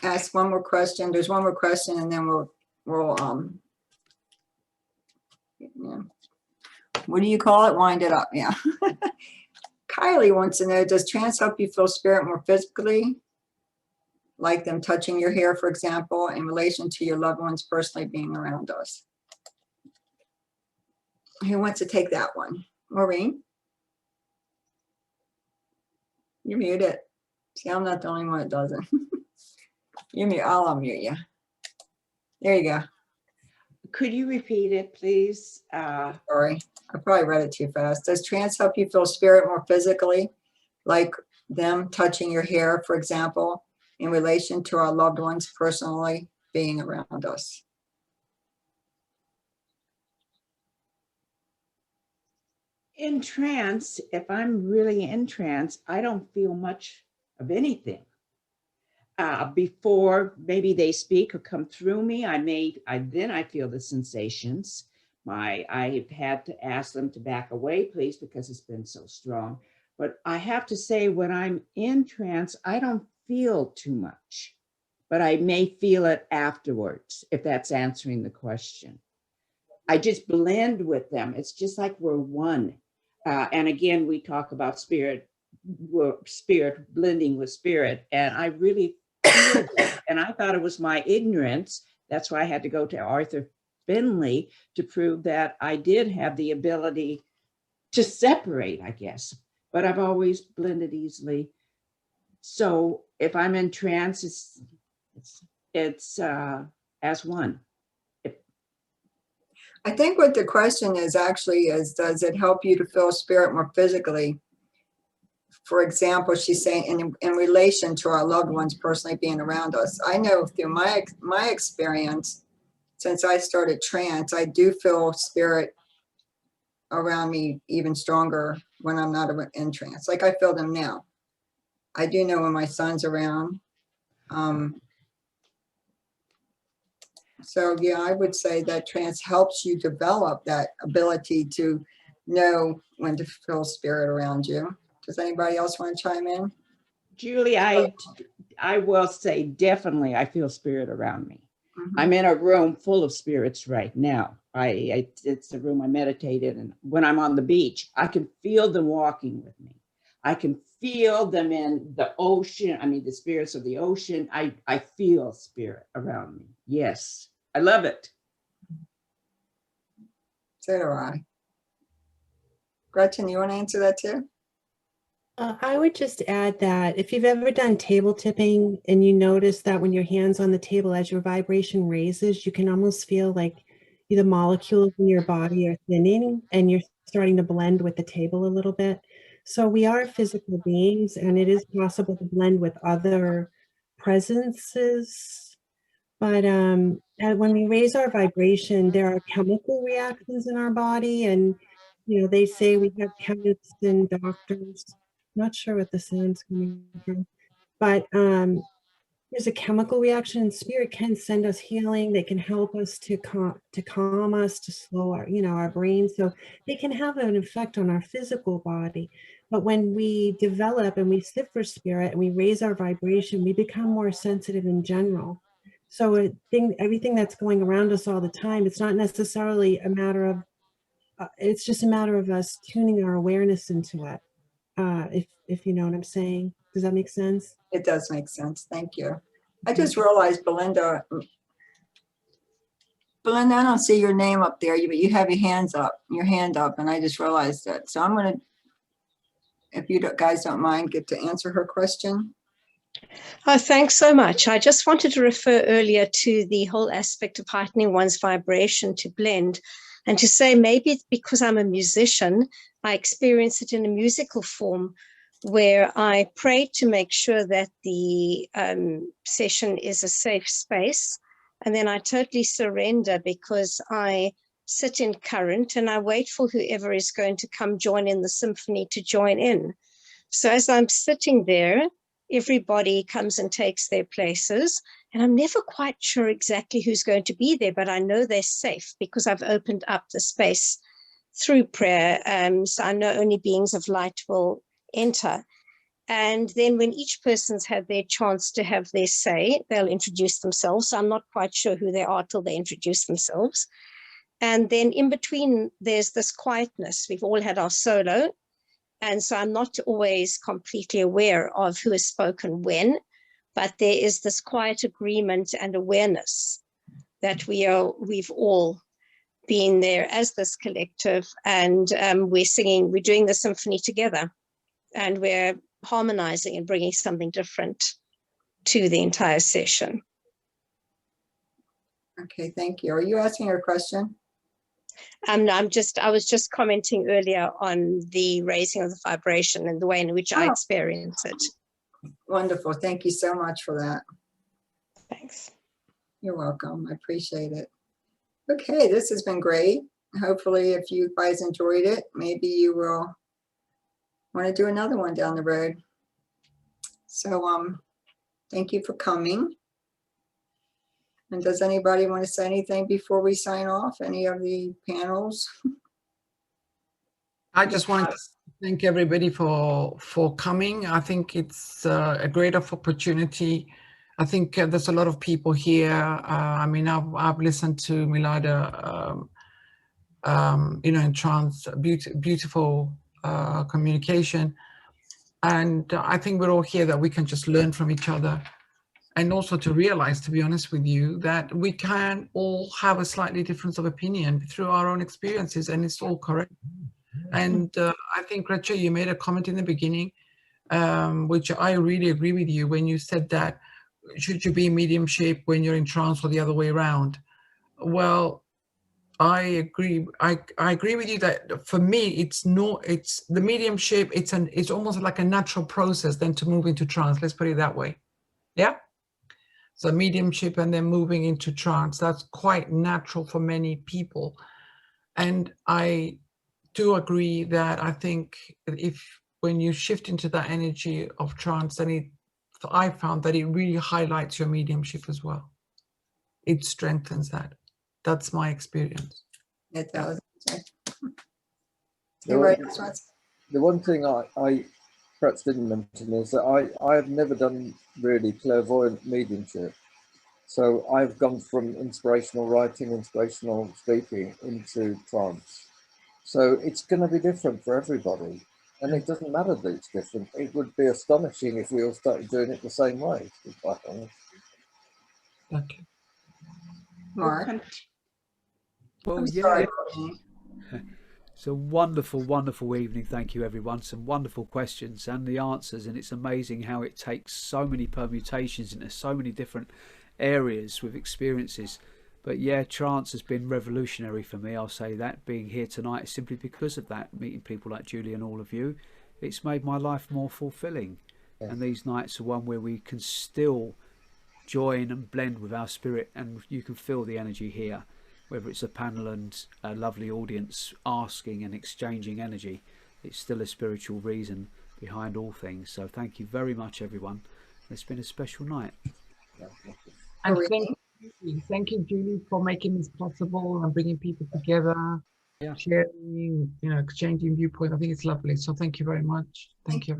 ask one more question. There's one more question, and then we'll yeah. What do you call it? Wind it up. Yeah. Kylie wants to know, does trance help you feel spirit more physically? Like them touching your hair, for example, in relation to your loved ones personally being around us? Who wants to take that one? Maureen? You're muted. See, I'm not the only one that doesn't. You're mute. I'll unmute you. There you go. Could you repeat it, please? Sorry, I probably read it too fast. Does trance help you feel spirit more physically? Like them touching your hair, for example, in relation to our loved ones personally being around us? In trance, if I'm really in trance, I don't feel much of anything. Before maybe they speak or come through me, then I feel the sensations. I've had to ask them to back away, please, because it's been so strong. But I have to say, when I'm in trance, I don't feel too much, but I may feel it afterwards, if that's answering the question. I just blend with them. It's just like we're one. And again, we talk about spirit blending with spirit, and I really feel that. And I thought it was my ignorance. That's why I had to go to Arthur Finley to prove that I did have the ability to separate, I guess, but I've always blended easily. So if I'm in trance, it's as one. I think what the question is actually is, does it help you to feel spirit more physically? For example, she's saying in relation to our loved ones personally being around us. I know through my experience, since I started trance, I do feel spirit around me even stronger when I'm not in trance. Like I feel them now. I do know when my son's around. So yeah, I would say that trance helps you develop that ability to know when to feel spirit around you. Does anybody else want to chime in? Julie, I will say definitely I feel spirit around me. Mhm. I'm in a room full of spirits right now. It's the room I meditate in, and when I'm on the beach, I can feel them walking with me. I can feel them in the ocean. I mean, the spirits of the ocean. I feel spirit around me. Yes, I love it. So do I. Gretchen, you want to answer that too? I would just add that if you've ever done table tipping and you notice that when your hand's on the table, as your vibration raises, you can almost feel like the molecules in your body are thinning and you're starting to blend with the table a little bit. So we are physical beings, and it is possible to blend with other presences. But and when we raise our vibration, there are chemical reactions in our body, and they say we have chemists and doctors. Not sure what the sound's coming from, but there's a chemical reaction, and spirit can send us healing. They can help us to calm us, to slow our brain. So they can have an effect on our physical body. But when we develop and we sit for spirit and we raise our vibration, we become more sensitive in general. So everything that's going around us all the time, it's not necessarily a matter of, it's just a matter of us tuning our awareness into it. If you know what I'm saying. Does that make sense? It does make sense. Thank you. I just realized, Belinda, I don't see your name up there, but you have your hand up, and I just realized that. So I'm going to, if you guys don't mind, get to answer her question. Oh, thanks so much. I just wanted to refer earlier to the whole aspect of heightening one's vibration to blend, and to say maybe it's because I'm a musician, I experience it in a musical form where I pray to make sure that the session is a safe space. And then I totally surrender because I sit in current and I wait for whoever is going to come join in the symphony to join in. So as I'm sitting there, everybody comes and takes their places, and I'm never quite sure exactly who's going to be there, but I know they're safe because I've opened up the space through prayer. So I know only beings of light will enter. And then when each person's had their chance to have their say, they'll introduce themselves. So I'm not quite sure who they are till they introduce themselves. And then in between, there's this quietness. We've all had our solo. And so I'm not always completely aware of who has spoken when, but there is this quiet agreement and awareness that we've all been there as this collective, and we're doing the symphony together, and we're harmonizing and bringing something different to the entire session. Okay, thank you. Are you asking her a question? No, I was just commenting earlier on the raising of the vibration and the way in which I experience it. Wonderful. Thank you so much for that. Thanks. You're welcome. I appreciate it. Okay, this has been great. Hopefully, if you guys enjoyed it, maybe you will want to do another one down the road. So thank you for coming. And does anybody want to say anything before we sign off? Any of the panels? I just want to thank everybody for coming. I think it's a great opportunity. I think there's a lot of people here. I mean, I've listened to Milada, in trance, beautiful communication. And I think we're all here that we can just learn from each other. And also to realize, to be honest with you, that we can all have a slightly difference of opinion through our own experiences, and it's all correct. And I think, Gretchen, you made a comment in the beginning, which I really agree with you when you said that, should you be mediumship when you're in trance or the other way around? Well, I agree. I agree with you that for me, it's the mediumship. It's almost like a natural process then to move into trance. Let's put it that way. Yeah. So mediumship and then moving into trance, that's quite natural for many people. And I do agree that I think when you shift into that energy of trance, then I found that it really highlights your mediumship as well. It strengthens that. That's my experience. It does. The one thing I perhaps didn't mention is that I have never done really clairvoyant mediumship. So I've gone from inspirational writing, inspirational speaking into trance. So it's going to be different for everybody. And it doesn't matter that it's different. It would be astonishing if we all started doing it the same way, to be quite honest. Okay. Mark? Well, yeah. It's a wonderful, wonderful evening. Thank you, everyone. Some wonderful questions and the answers. And it's amazing how it takes so many permutations into so many different areas with experiences. But yeah, trance has been revolutionary for me. I'll say that. Being here tonight is simply because of that. Meeting people like Julie and all of you. It's made my life more fulfilling. Yeah. And these nights are one where we can still join and blend with our spirit, and you can feel the energy here. Whether it's a panel and a lovely audience asking and exchanging energy, it's still a spiritual reason behind all things. So thank you very much, everyone. It's been a special night. And thank you, Julie, for making this possible and bringing people together, sharing, exchanging viewpoints. I think it's lovely. So thank you very much. Thank you.